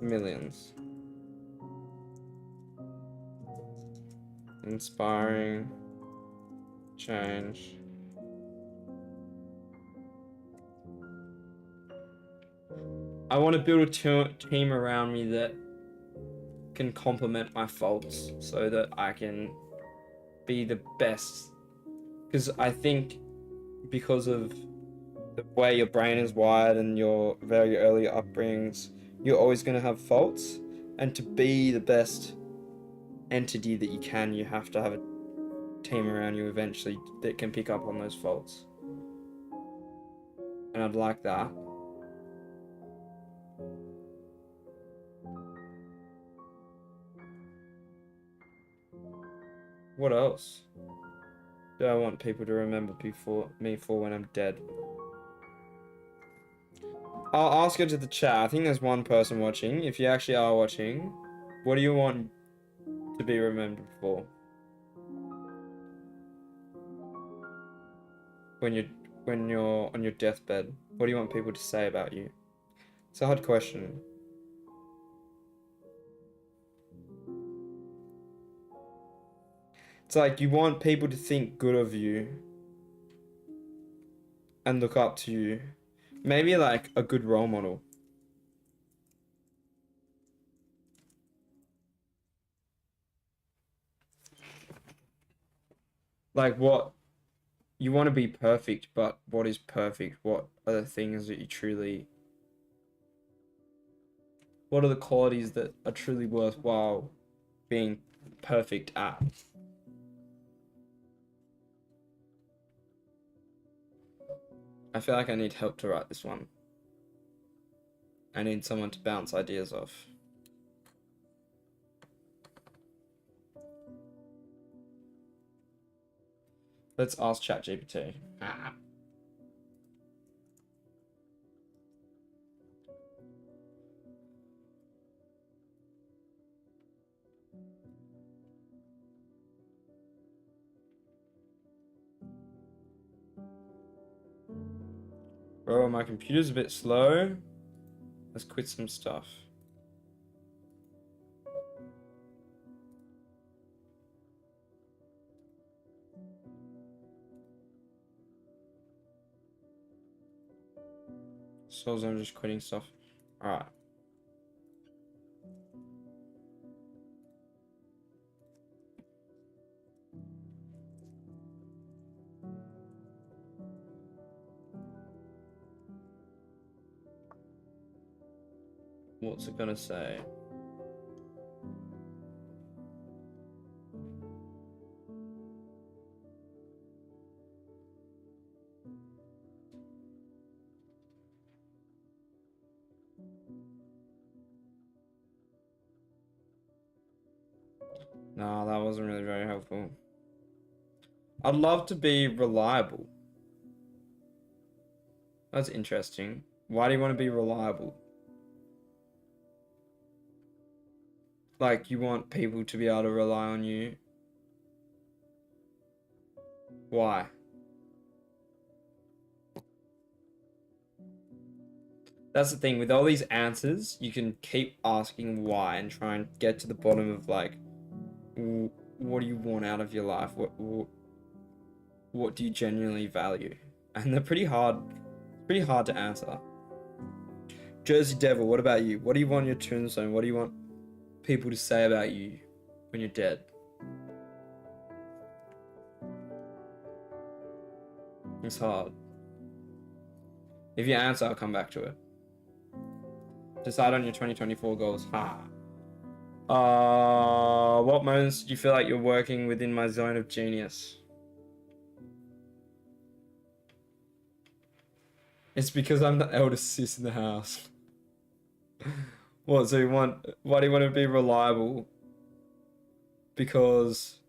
Speaker 1: millions. Inspiring change. I want to build a team around me that can complement my faults so that I can be the best. Because I think because of the way your brain is wired and your very early upbringings, you're always going to have faults. And to be the best entity that you can, you have to have a team around you eventually that can pick up on those faults. And I'd like that. What else do I want people to remember me for when I'm dead? I'll ask it to the chat. I think there's one person watching. If you actually are watching, what do you want to be remembered for? When you're on your deathbed, what do you want people to say about you? It's a hard question. It's like you want people to think good of you and look up to you. Maybe like a good role model. Like what you want to be perfect, but what is perfect? What are the things that you truly... What are the qualities that are truly worthwhile being perfect at? I feel like I need help to write this one. I need someone to bounce ideas off. Let's ask ChatGPT. Bro, my computer's a bit slow. Let's quit some stuff. So I'm just quitting stuff. Alright. What's it gonna say? No, that wasn't really very helpful. I'd love to be reliable. That's interesting. Why do you want to be reliable? Like, you want people to be able to rely on you. Why? That's the thing, with all these answers, you can keep asking why and try and get to the bottom of, like, what do you want out of your life? What do you genuinely value? And they're pretty hard to answer. Jersey Devil, what about you? What do you want on your tombstone? What do you want people to say about you when you're dead? It's hard. If you answer, I'll come back to it. Decide on your 2024 goals. What moments do you feel like you're working within my zone of genius? It's because I'm the eldest sis in the house. What, so why do you want to be reliable? Because,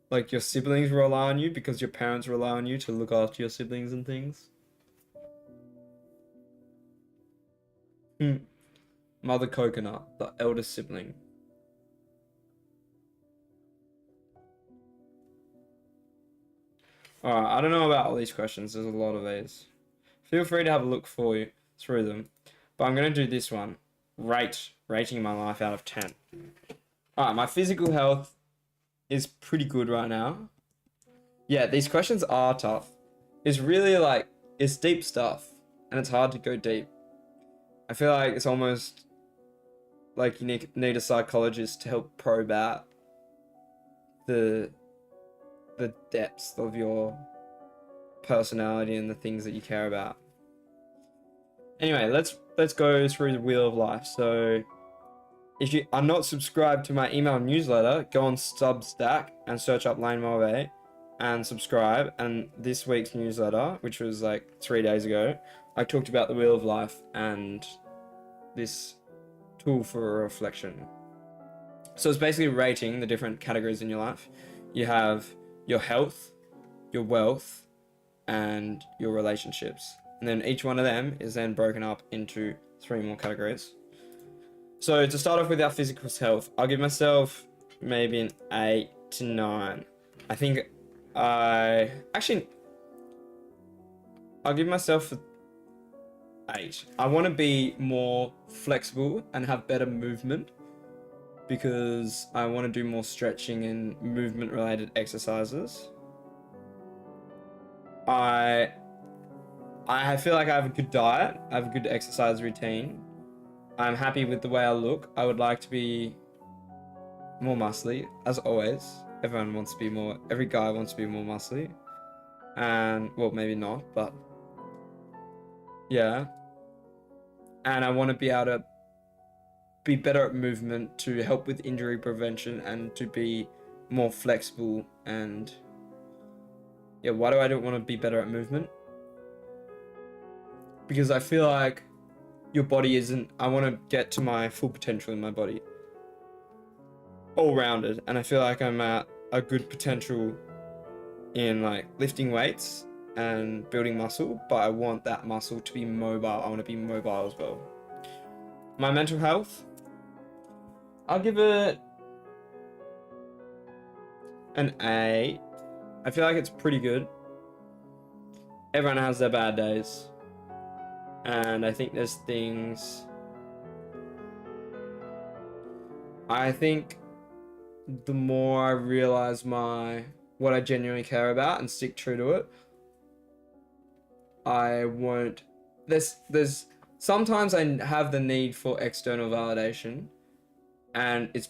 Speaker 1: like, your siblings rely on you? Because your parents rely on you to look after your siblings and things? Mother Coconut, the eldest sibling. Alright, I don't know about all these questions. There's a lot of these. Feel free to have a look through them. But I'm going to do this one. Rating my life out of 10. Alright, my physical health is pretty good right now. Yeah, these questions are tough. It's really like, it's deep stuff. And it's hard to go deep. I feel like it's almost like you need a psychologist to help probe out the depths of your personality and the things that you care about. Anyway, let's go through the wheel of life. So if you are not subscribed to my email newsletter, go on Substack and search up Lane Mulvey and subscribe. And this week's newsletter, which was like 3 days ago, I talked about the wheel of life and this tool for a reflection. So it's basically rating the different categories in your life. You have your health, your wealth, and your relationships. And then each one of them is then broken up into 3 more categories. So to start off with our physical health, I'll give myself maybe an 8 to 9. I think I'll give myself an 8. I want to be more flexible and have better movement because I want to do more stretching and movement related exercises. I feel like I have a good diet. I have a good exercise routine. I'm happy with the way I look. I would like to be more muscly, as always. Every guy wants to be more muscly. And, well, maybe not, but yeah. And I want to be able to be better at movement to help with injury prevention and to be more flexible. And yeah, why do I want to be better at movement? Because I feel like your body I want to get to my full potential in my body. All rounded. And I feel like I'm at a good potential in like lifting weights and building muscle, but I want that muscle to be mobile. I want to be mobile as well. My mental health, I'll give it an 8. I feel like it's pretty good. Everyone has their bad days. And I think there's things... I think the more I realize what I genuinely care about and stick true to it, I won't there's sometimes I have the need for external validation, and it's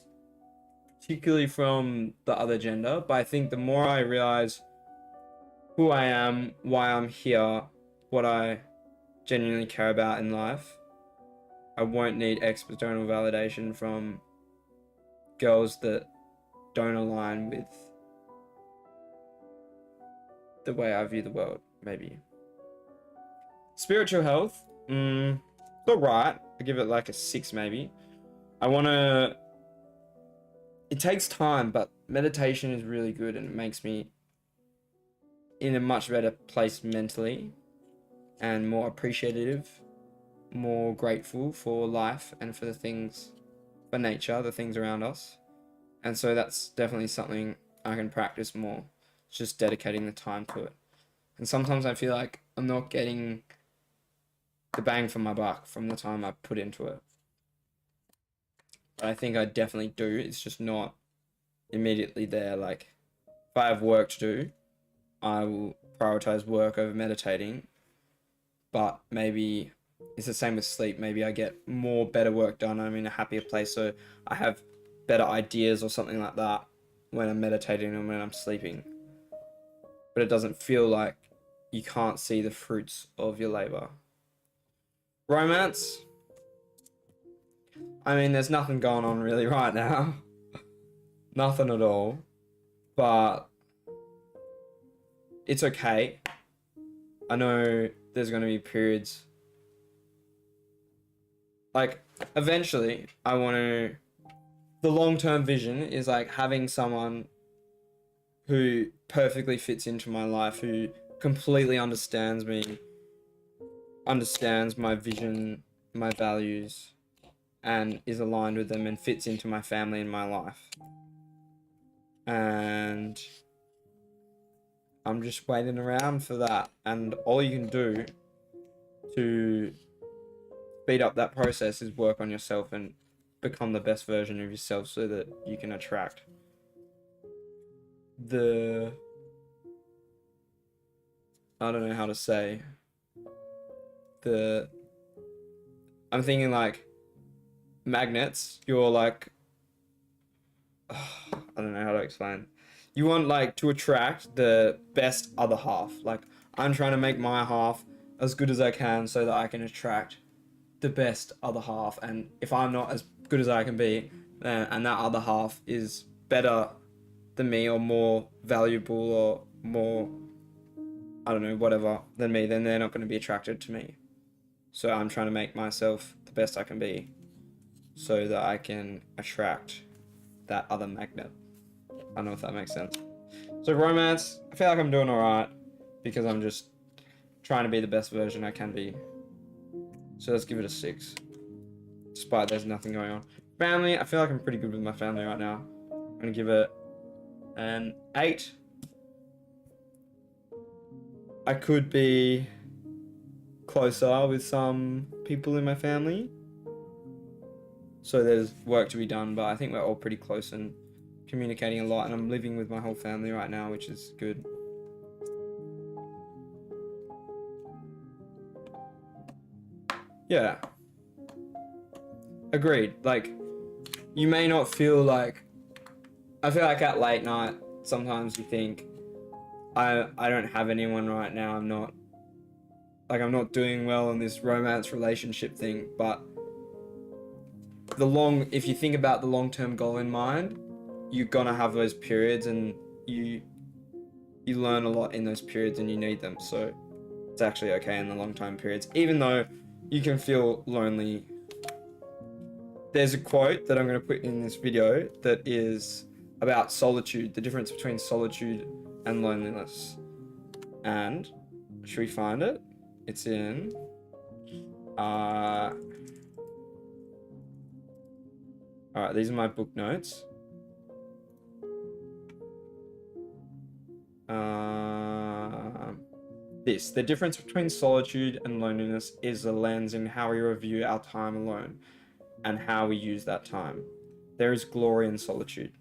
Speaker 1: particularly from the other gender. But I think the more I realize who I am, why I'm here, what I genuinely care about in life, I won't need external validation from girls that don't align with the way I view the world, maybe. Spiritual health, it's alright. I give it like a 6 maybe. It takes time, but meditation is really good and it makes me in a much better place mentally and more appreciative, more grateful for life and for the things, for nature, the things around us. And so that's definitely something I can practice more. It's just dedicating the time to it. And sometimes I feel like I'm not getting the bang for my buck from the time I put into it. But I think I definitely do. It's just not immediately there. Like, if I have work to do, I will prioritize work over meditating. But maybe it's the same with sleep. Maybe I get more better work done. I'm in a happier place, so I have better ideas or something like that when I'm meditating and when I'm sleeping. But it doesn't feel like you can't see the fruits of your labor. Romance. I mean, there's nothing going on really right now. Nothing at all. But it's okay. I know there's going to be periods. Like, eventually, I want to... The long-term vision is like having someone who perfectly fits into my life, who completely understands me, understands my vision, my values, and is aligned with them and fits into my family and my life. And I'm just waiting around for that. And all you can do to speed up that process is work on yourself and become the best version of yourself so that you can attract I don't know how to say, I'm thinking like magnets. You're like, I don't know how to explain. You want like to attract the best other half. Like, I'm trying to make my half as good as I can so that I can attract the best other half. And if I'm not as good as I can be, and that other half is better than me or more valuable or more, I don't know, whatever, than me, then they're not going to be attracted to me. So I'm trying to make myself the best I can be so that I can attract that other magnet. I don't know if that makes sense. So romance, I feel like I'm doing alright because I'm just trying to be the best version I can be. So let's give it a 6. Despite there's nothing going on. Family, I feel like I'm pretty good with my family right now. I'm going to give it an 8. I could be closer with some people in my family. So there's work to be done, but I think we're all pretty close and communicating a lot, and I'm living with my whole family right now, which is good. Yeah. Agreed. Like, you may not feel like... I feel like at late night, sometimes you think, I don't have anyone right now, I'm not doing well in this romance relationship thing, but if you think about the long-term goal in mind, you're gonna have those periods, and you learn a lot in those periods, and you need them. So it's actually okay in the long-term periods, even though you can feel lonely. There's a quote that I'm going to put in this video that is about solitude, the difference between solitude and loneliness. And should we find it? It's in alright, these are my book notes. The difference between solitude and loneliness is a lens in how we review our time alone and how we use that time. There is glory in solitude.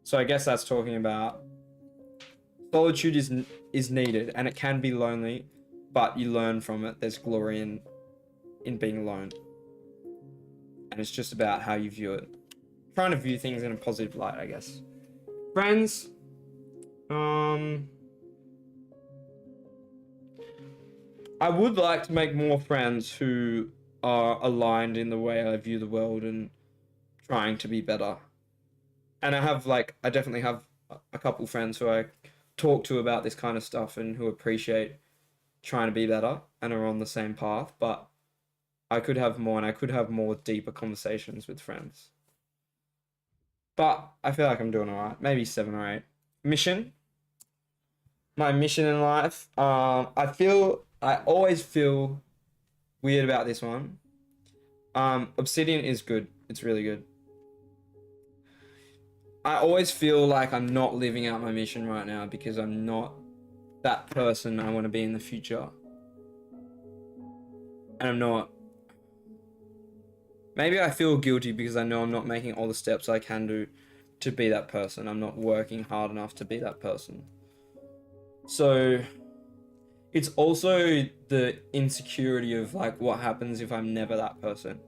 Speaker 1: So I guess that's talking about solitude is needed, and it can be lonely, but you learn from it. There's glory in being alone, and it's just about how you view it. Trying to view things in a positive light, I guess. Friends, I would like to make more friends who are aligned in the way I view the world and trying to be better. And I definitely have a couple friends who I talk to about this kind of stuff and who appreciate trying to be better and are on the same path. But I could have more, and I could have more deeper conversations with friends. But I feel like I'm doing all right. Maybe 7 or 8. Mission. My mission in life. I always feel weird about this one. Obsidian is good. It's really good. I always feel like I'm not living out my mission right now because I'm not that person I want to be in the future. And I'm not. Maybe I feel guilty because I know I'm not making all the steps I can do to be that person. I'm not working hard enough to be that person. So it's also the insecurity of like what happens if I'm never that person.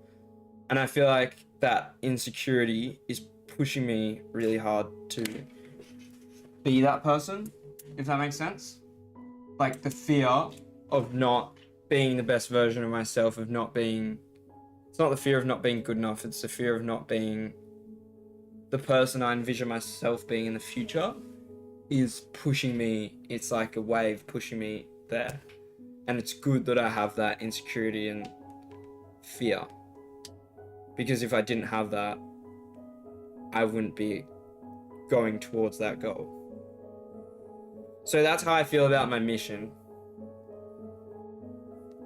Speaker 1: And I feel like that insecurity is pushing me really hard to be that person, if that makes sense. Like the fear of not being the best version of myself, of not being... It's not the fear of not being good enough, it's the fear of not being the person I envision myself being in the future is pushing me. It's like a wave pushing me there. And it's good that I have that insecurity and fear. Because if I didn't have that, I wouldn't be going towards that goal. So that's how I feel about my mission.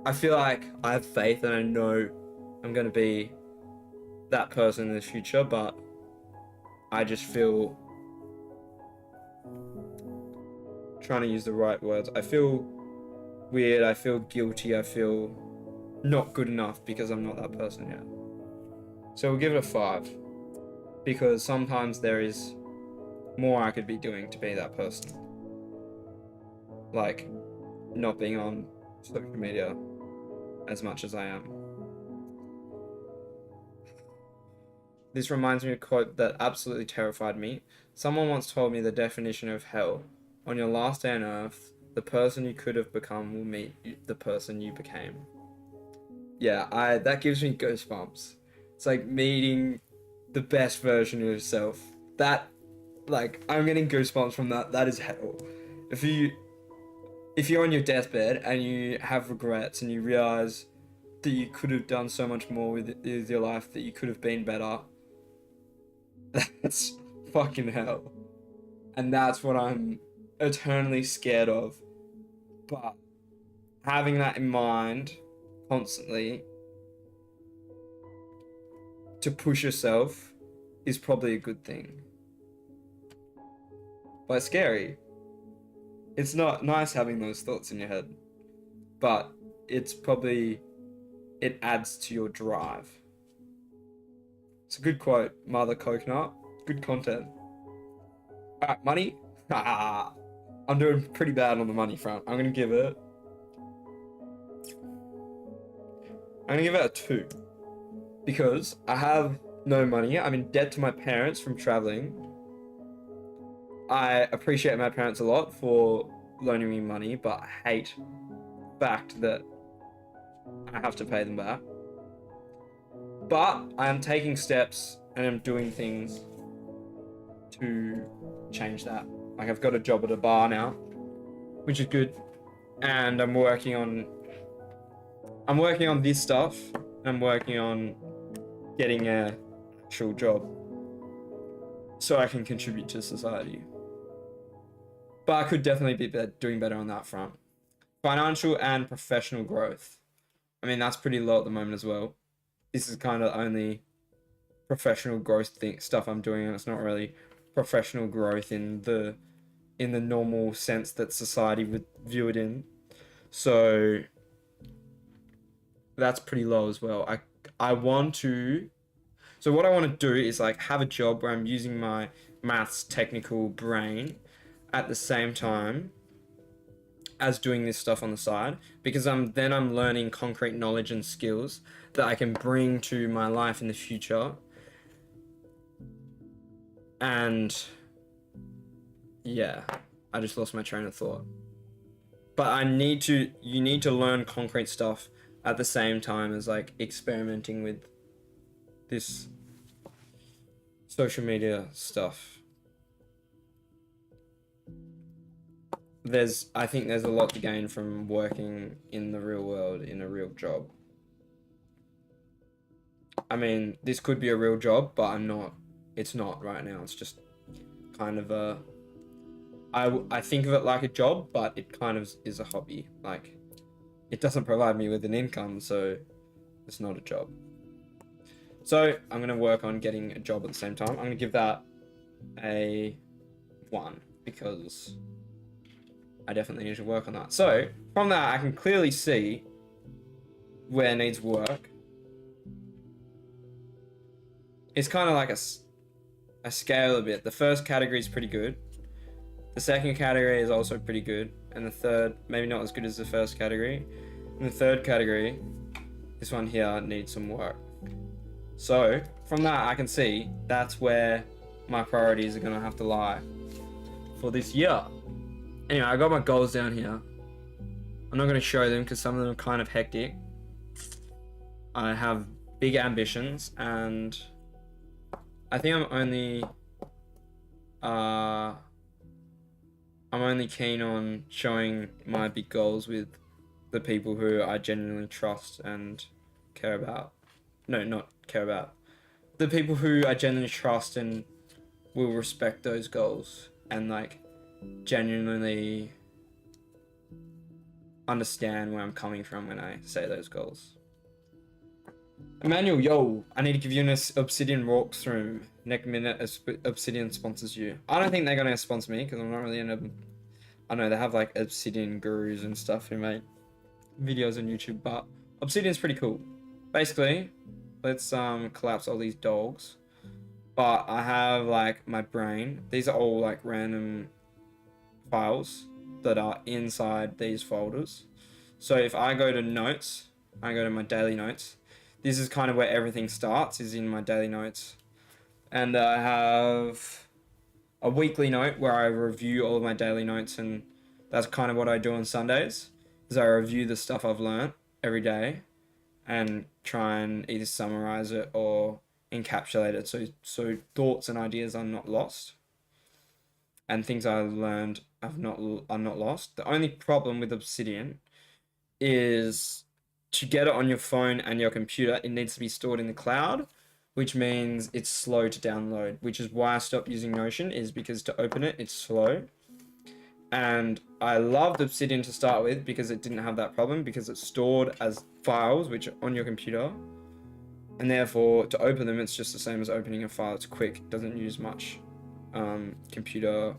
Speaker 1: I feel like I have faith and I know I'm going to be that person in the future, but I just feel... trying to use the right words. I feel weird, I feel guilty, I feel not good enough because I'm not that person yet. So we'll give it a 5. Because sometimes there is more I could be doing to be that person. Like, not being on social media as much as I am. This reminds me of a quote that absolutely terrified me. Someone once told me the definition of hell. On your last day on earth, the person you could have become will meet the person you became. Yeah, that gives me goosebumps. It's like meeting the best version of yourself. That, like, I'm getting goosebumps from that. That is hell. If you're on your deathbed and you have regrets and you realize that you could have done so much more with your life, that you could have been better, that's fucking hell. And that's what I'm eternally scared of. But having that in mind constantly to push yourself is probably a good thing. But it's scary. It's not nice having those thoughts in your head, but it adds to your drive. It's a good quote, Mother Coconut. Good content. Alright, money. I'm doing pretty bad on the money front. I'm gonna give it a 2. Because I have no money. I'm in debt to my parents from traveling. I appreciate my parents a lot for loaning me money, but I hate the fact that I have to pay them back. But I am taking steps and I'm doing things to change that. Like, I've got a job at a bar now, which is good, and I'm working on this stuff. I'm working on getting an actual job so I can contribute to society. But I could definitely be doing better on that front. Financial and professional growth. I mean, that's pretty low at the moment as well. This is kind of only professional growth stuff I'm doing, and it's not really professional growth in the normal sense that society would view it in. So that's pretty low as well. I want to... So what I want to do is like have a job where I'm using my maths technical brain at the same time as doing this stuff on the side, because I'm learning concrete knowledge and skills that I can bring to my life in the future. And yeah, I just lost my train of thought. But you need to learn concrete stuff at the same time as like experimenting with this social media stuff. I think there's a lot to gain from working in the real world in a real job. I mean, this could be a real job, but it's not right now. It's just kind of I think of it like a job, but it kind of is a hobby. Like, it doesn't provide me with an income, so it's not a job. So I'm going to work on getting a job at the same time. I'm going to give that a 1 because I definitely need to work on that. So from that, I can clearly see where it needs work. It's kind of like a scale a bit. The first category is pretty good. The second category is also pretty good. And the third, maybe not as good as the first category. And the third category, this one here, needs some work. So from that, I can see that's where my priorities are going to have to lie for this year. Anyway, I got my goals down here. I'm not going to show them because some of them are kind of hectic. I have big ambitions, and I think I'm only keen on showing my big goals with the people who I genuinely trust and care about. No, not care about. The people who I genuinely trust and will respect those goals and like genuinely understand where I'm coming from when I say those goals. Emmanuel, yo, I need to give you an Obsidian walkthrough. Next minute, Obsidian sponsors you. I don't think they're going to sponsor me because I'm not really I know they have like Obsidian gurus and stuff who make videos on YouTube, but Obsidian's pretty cool. Basically, let's collapse all these dogs. But I have like my brain. These are all like random files that are inside these folders. So if I go to notes, I go to my daily notes. This is kind of where everything starts, is in my daily notes. And I have a weekly note where I review all of my daily notes, and that's kind of what I do on Sundays, is I review the stuff I've learnt every day and try and either summarize it or encapsulate it so thoughts and ideas are not lost and things I learned are not lost. The only problem with Obsidian is to get it on your phone and your computer, it needs to be stored in the cloud, which means it's slow to download, which is why I stopped using Notion, is because to open it, it's slow. And I loved Obsidian to start with because it didn't have that problem, because it's stored as files which are on your computer, and therefore to open them it's just the same as opening a file. It's quick, it doesn't use much computer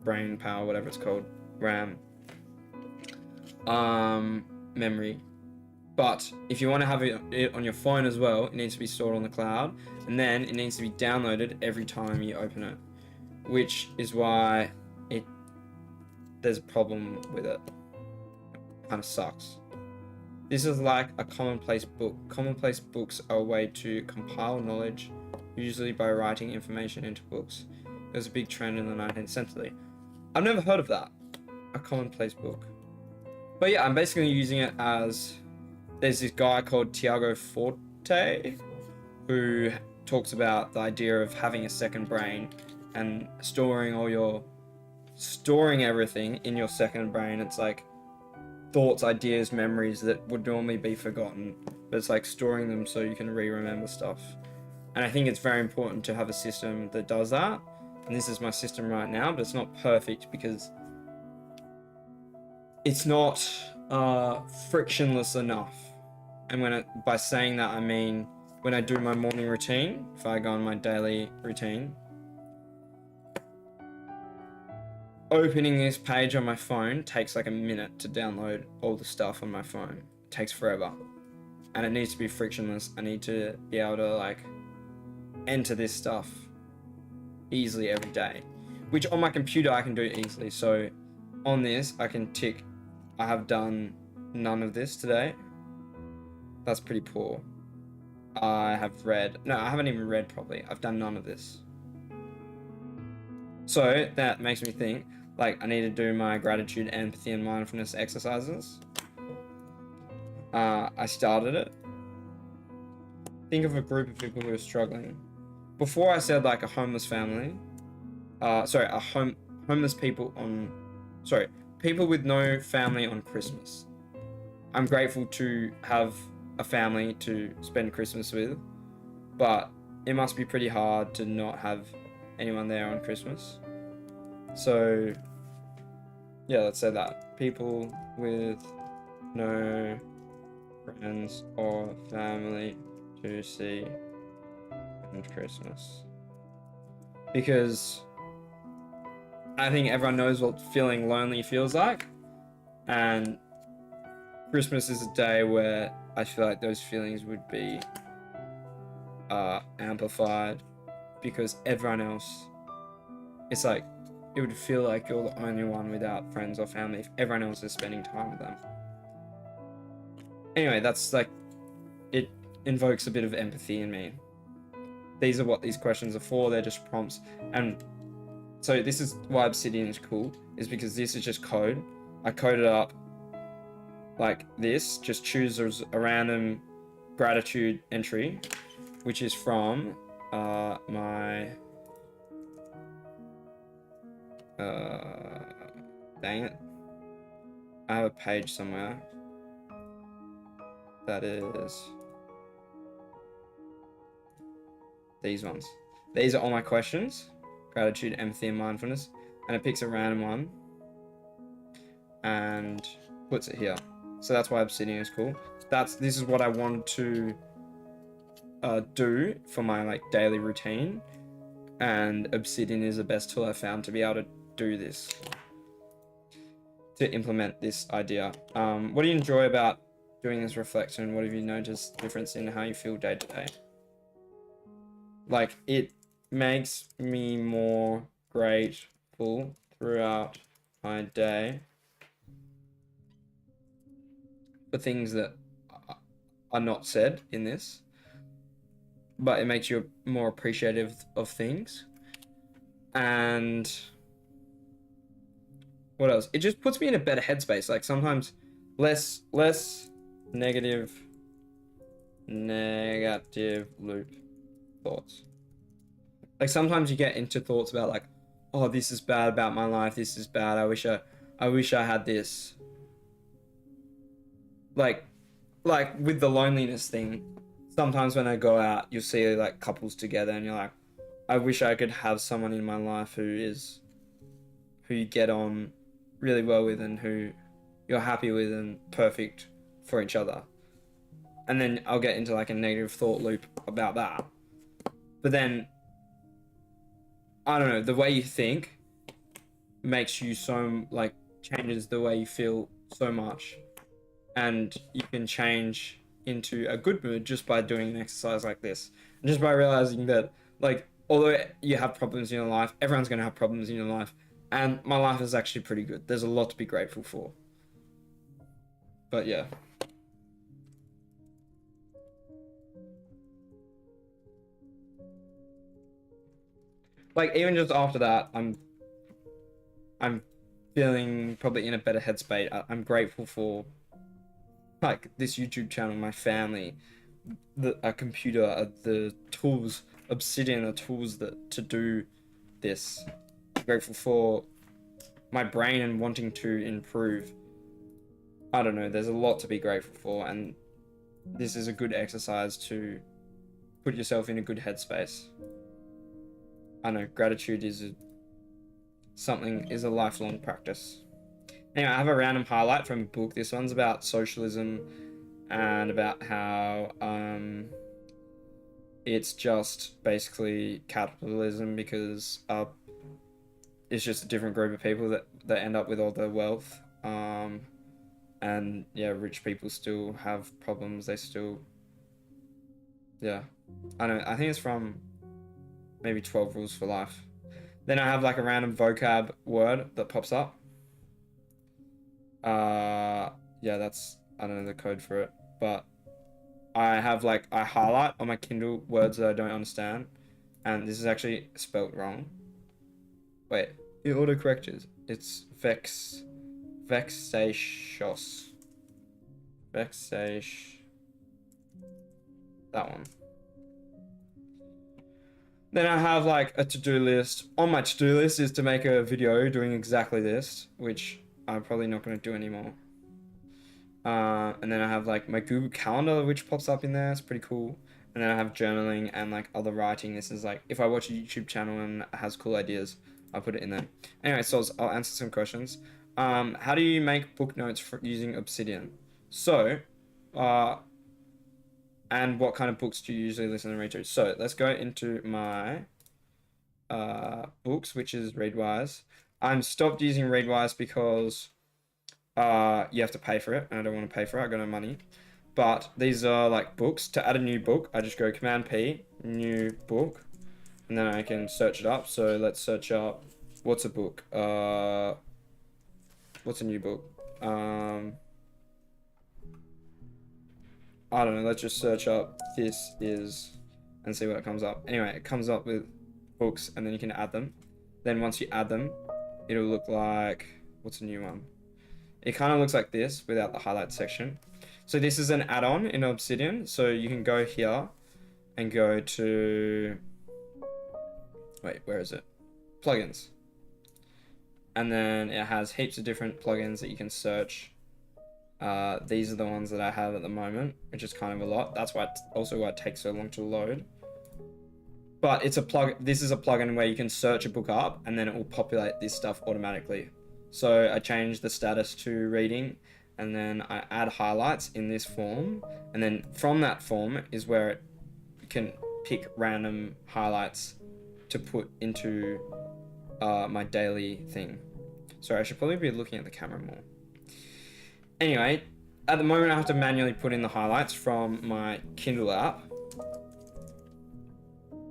Speaker 1: brain power, whatever it's called, RAM, memory. But if you want to have it on your phone as well, it needs to be stored on the cloud, and then it needs to be downloaded every time you open it, which is why there's a problem with it. Kind of sucks. This is like a commonplace book. Commonplace books are a way to compile knowledge, usually by writing information into books. It was a big trend in the 19th century. I've never heard of that, a commonplace book. But yeah, I'm basically using it as, there's this guy called Tiago Forte who talks about the idea of having a second brain and storing everything in your second brain. It's like thoughts, ideas, memories that would normally be forgotten, but it's like storing them so you can remember stuff. And I think it's very important to have a system that does that. And this is my system right now, but it's not perfect because it's not frictionless enough. And by saying that, I mean when I do my morning routine, if I go on my daily routine, opening this page on my phone takes like a minute to download all the stuff on my phone. It takes forever. And it needs to be frictionless. I need to be able to like enter this stuff easily every day, which on my computer I can do easily. So on this, I can tick I have done none of this today. That's pretty poor. I haven't even read properly. I've done none of this. So that makes me think, like, I need to do my gratitude, empathy, and mindfulness exercises. I started it. Think of a group of people who are struggling. Before I said like a homeless family. Homeless people people with no family on Christmas. I'm grateful to have a family to spend Christmas with, but it must be pretty hard to not have anyone there on Christmas. So yeah, let's say that. People with no friends or family to see on Christmas. Because I think everyone knows what feeling lonely feels like, and Christmas is a day where I feel like those feelings would be amplified, because everyone else, it's like, it would feel like you're the only one without friends or family if everyone else is spending time with them. Anyway, that's like, it invokes a bit of empathy in me. These are what these questions are for. They're just prompts. And so this is why Obsidian is cool, is because this is just code. I code it up like this, just choose a random gratitude entry, which is from my dang it, I have a page somewhere that is these ones. These are all my questions: gratitude, empathy, and mindfulness. And it picks a random one and puts it here. So that's why Obsidian is cool. This is what I wanted to do for my like daily routine, and Obsidian is the best tool I found to be able to do this, to implement this idea. What do you enjoy about doing this reflection? What have you noticed difference in how you feel day to day? Like, it makes me more grateful throughout my day for things that are not said in this, but it makes you more appreciative of things. And what else? It just puts me in a better headspace. Like, sometimes less negative loop thoughts. Like, sometimes you get into thoughts about like, oh, this is bad about my life, this is bad, I wish I had this. Like with the loneliness thing, sometimes when I go out, you'll see like couples together and you're like, I wish I could have someone in my life who you get on really well with and who you're happy with and perfect for each other. And then I'll get into like a negative thought loop about that. But then, I don't know, the way you think makes you so, like, changes the way you feel so much. And you can change into a good mood just by doing an exercise like this. And just by realizing that, like, although you have problems in your life, everyone's going to have problems in your life. And my life is actually pretty good. There's a lot to be grateful for. But yeah. Like, even just after that, I'm feeling probably in a better headspace. I'm grateful for like this YouTube channel, my family, a computer, the tools, Obsidian, the tools to do this. I'm grateful for my brain and wanting to improve. I don't know, there's a lot to be grateful for, and this is a good exercise to put yourself in a good headspace. I know gratitude is a lifelong practice. Anyway, I have a random highlight from a book. This one's about socialism and about how it's just basically capitalism, because it's just a different group of people that end up with all the wealth. And yeah, rich people still have problems. They still, yeah. I don't know, I think it's from maybe 12 Rules for Life. Then I have like a random vocab word that pops up. yeah, that's, I don't know the code for it, but I have like, I highlight on my Kindle words that I don't understand, and this is actually spelt wrong. Wait, it autocorrected. It's vexatious. That one. Then I have like a to-do list. On my to-do list is to make a video doing exactly this, which I'm probably not going to do anymore. And then I have like my Google Calendar, which pops up in there. It's pretty cool. And then I have journaling and like other writing. This is like, if I watch a YouTube channel and it has cool ideas, I'll put it in there. Anyway, so I'll answer some questions. How do you make book notes for using Obsidian? So, and what kind of books do you usually listen and read to? So let's go into my books, which is Readwise. I'm stopped using Readwise because you have to pay for it, and I don't want to pay for it. I got no money. But these are like books. To add a new book, I just go Command P, new book, and then I can search it up. So let's search up, what's a book? What's a new book? I don't know, let's just search up this is and see what it comes up. Anyway, it comes up with books and then you can add them. Then once you add them, it'll look like, what's a new one? It kind of looks like this without the highlight section. So this is an add-on in Obsidian. So you can go here and go to, wait, where is it? Plugins. And then it has heaps of different plugins that you can search. These are the ones that I have at the moment, which is kind of a lot. That's why also why it takes so long to load. But it's a this is a plugin where you can search a book up and then it will populate this stuff automatically. So I change the status to reading and then I add highlights in this form. And then from that form is where it can pick random highlights to put into my daily thing. Sorry, I should probably be looking at the camera more. Anyway, at the moment I have to manually put in the highlights from my Kindle app.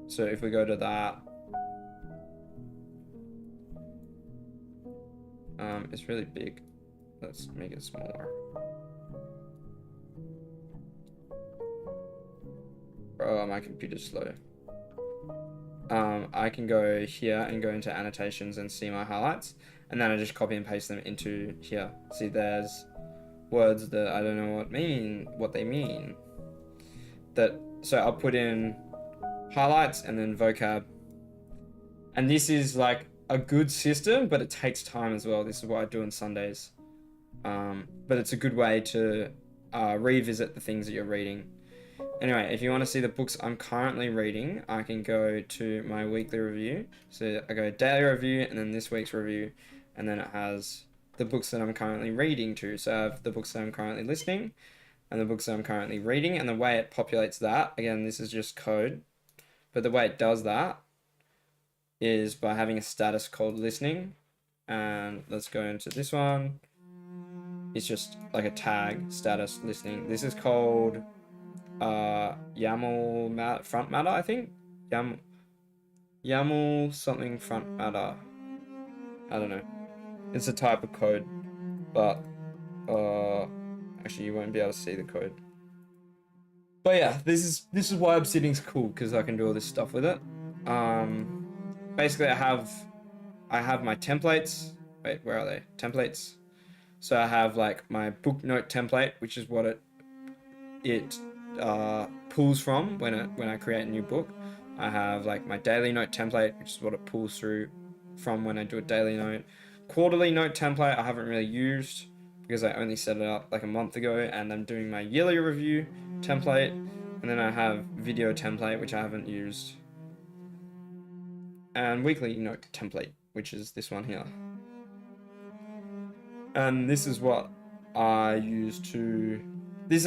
Speaker 1: So if we go to that, it's really big. Let's make it smaller. Oh, my computer's slow. I can go here and go into annotations and see my highlights, and then I just copy and paste them into here. See, there's words that I don't know what they mean. So I'll put in highlights and then vocab. And this is like a good system, but it takes time as well. This is what I do on Sundays. But it's a good way to revisit the things that you're reading. Anyway, if you want to see the books I'm currently reading, I can go to my weekly review. So I go daily review and then this week's review, and then it has the books that I'm currently reading to. So I have the books that I'm currently listening and the books that I'm currently reading, and the way it populates that, again, this is just code, but the way it does that is by having a status called listening. And let's go into this one. It's just like a tag, status listening. This is called YAML front matter, I think. YAML something front matter. I don't know. It's a type of code, but actually you won't be able to see the code. But yeah, this is why Obsidian's cool, because I can do all this stuff with it. Basically I have my templates. Wait, where are they? Templates. So I have like my book note template, which is what it pulls from when I create a new book. I have like my daily note template, which is what it pulls through from when I do a daily note. Quarterly note template I haven't really used because I only set it up like a month ago, and I'm doing my yearly review template, and then I have video template, which I haven't used, and weekly note template, which is this one here. And this is what I use to,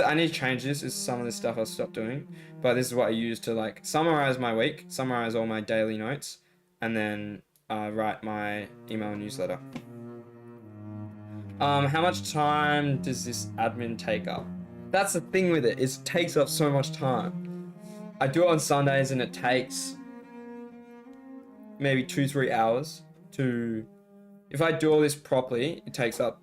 Speaker 1: I need to change this. This is some of the stuff I'll stop doing, but this is what I use to like summarize my week, summarize all my daily notes, and then write my email newsletter. How much time does this admin take up? That's the thing with it, it takes up so much time. I do it on Sundays and it takes maybe 2-3 hours to, if I do all this properly, it takes up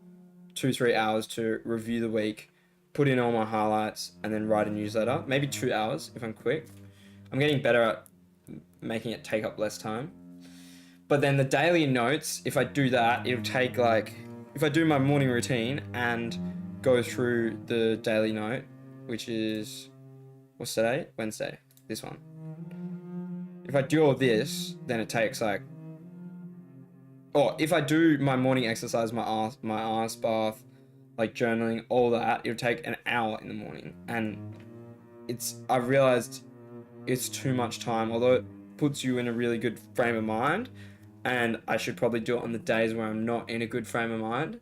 Speaker 1: 2-3 hours to review the week, put in all my highlights, and then write a newsletter. Maybe 2 hours if I'm quick. I'm getting better at making it take up less time. But then the daily notes, if I do that, it'll take like, if I do my morning routine and go through the daily note, which is, what's today? Wednesday, this one. If I do all this, then it takes like, if I do my morning exercise, my ice bath, like journaling, all that, it'll take an hour in the morning. And I've realized it's too much time, although it puts you in a really good frame of mind. And I should probably do it on the days where I'm not in a good frame of mind.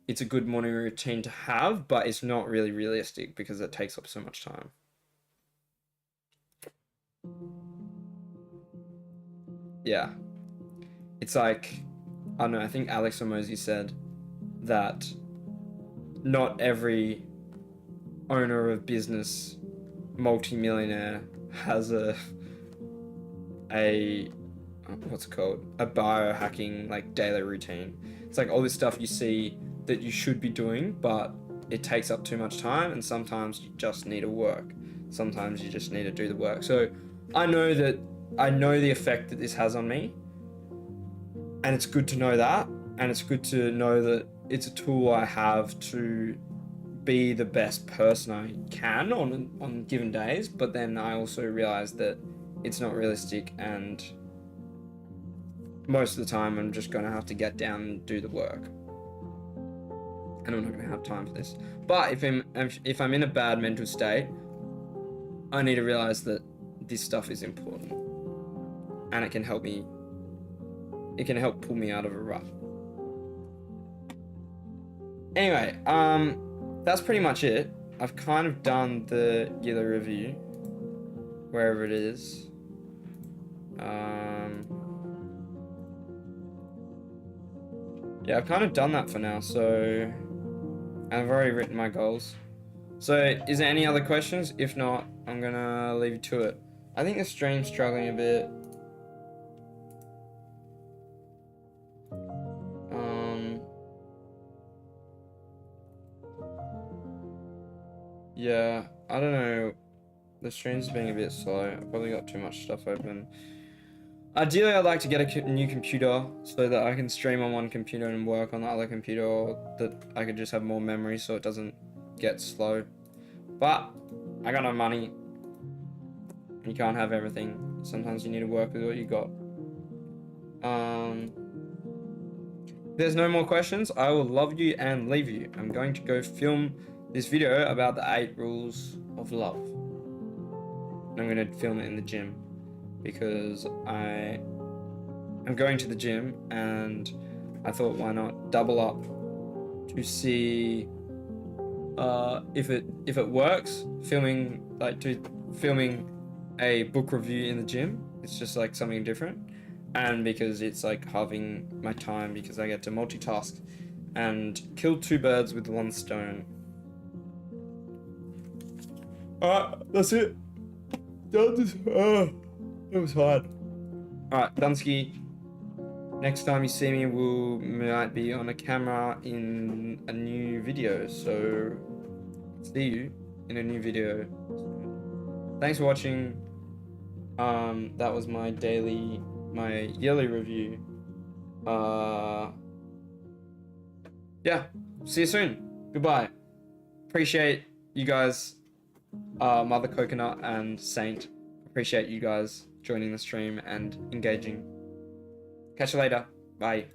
Speaker 1: It's a good morning routine to have, but it's not really realistic because it takes up so much time. Yeah. It's like, I don't know, I think Alex Hormozi said that not every owner of business, multi-millionaire, has a what's it called? A biohacking like daily routine. It's like all this stuff you see that you should be doing, but it takes up too much time, and sometimes you just need to work. Sometimes you just need to do the work. So I know the effect that this has on me, and it's good to know that, and it's good to know that it's a tool I have to be the best person I can on given days. But then I also realize that it's not realistic, and most of the time I'm just going to have to get down and do the work, and I'm not going to have time for this. But if I'm in a bad mental state, I need to realize that this stuff is important, and it can help pull me out of a rut. Anyway, that's pretty much it. I've kind of done the yearly review, wherever it is. Yeah, I've kind of done that for now, so I've already written my goals. So, is there any other questions? If not, I'm gonna leave you to it. I think the stream's struggling a bit. Yeah, I don't know. The stream's being a bit slow. I've probably got too much stuff open. Ideally, I'd like to get a new computer so that I can stream on one computer and work on the other computer, or that I could just have more memory so it doesn't get slow. But I got no money. You can't have everything. Sometimes you need to work with what you got. If there's no more questions, I will love you and leave you. I'm going to go film this video about the 8 rules of love. And I'm going to film it in the gym because I am going to the gym, and I thought, why not double up to see if it works. Filming a book review in the gym, it's just like something different, and because it's like halving my time because I get to multitask and kill 2 birds with 1 stone. Alright, that's it. It was hard. Alright, Dunsky. Next time you see me, might be on a camera in a new video. So, see you in a new video. Thanks for watching. That was my yearly review. Yeah, see you soon. Goodbye. Appreciate you guys. Mother Coconut and Saint, appreciate you guys joining the stream and engaging. Catch you later. Bye.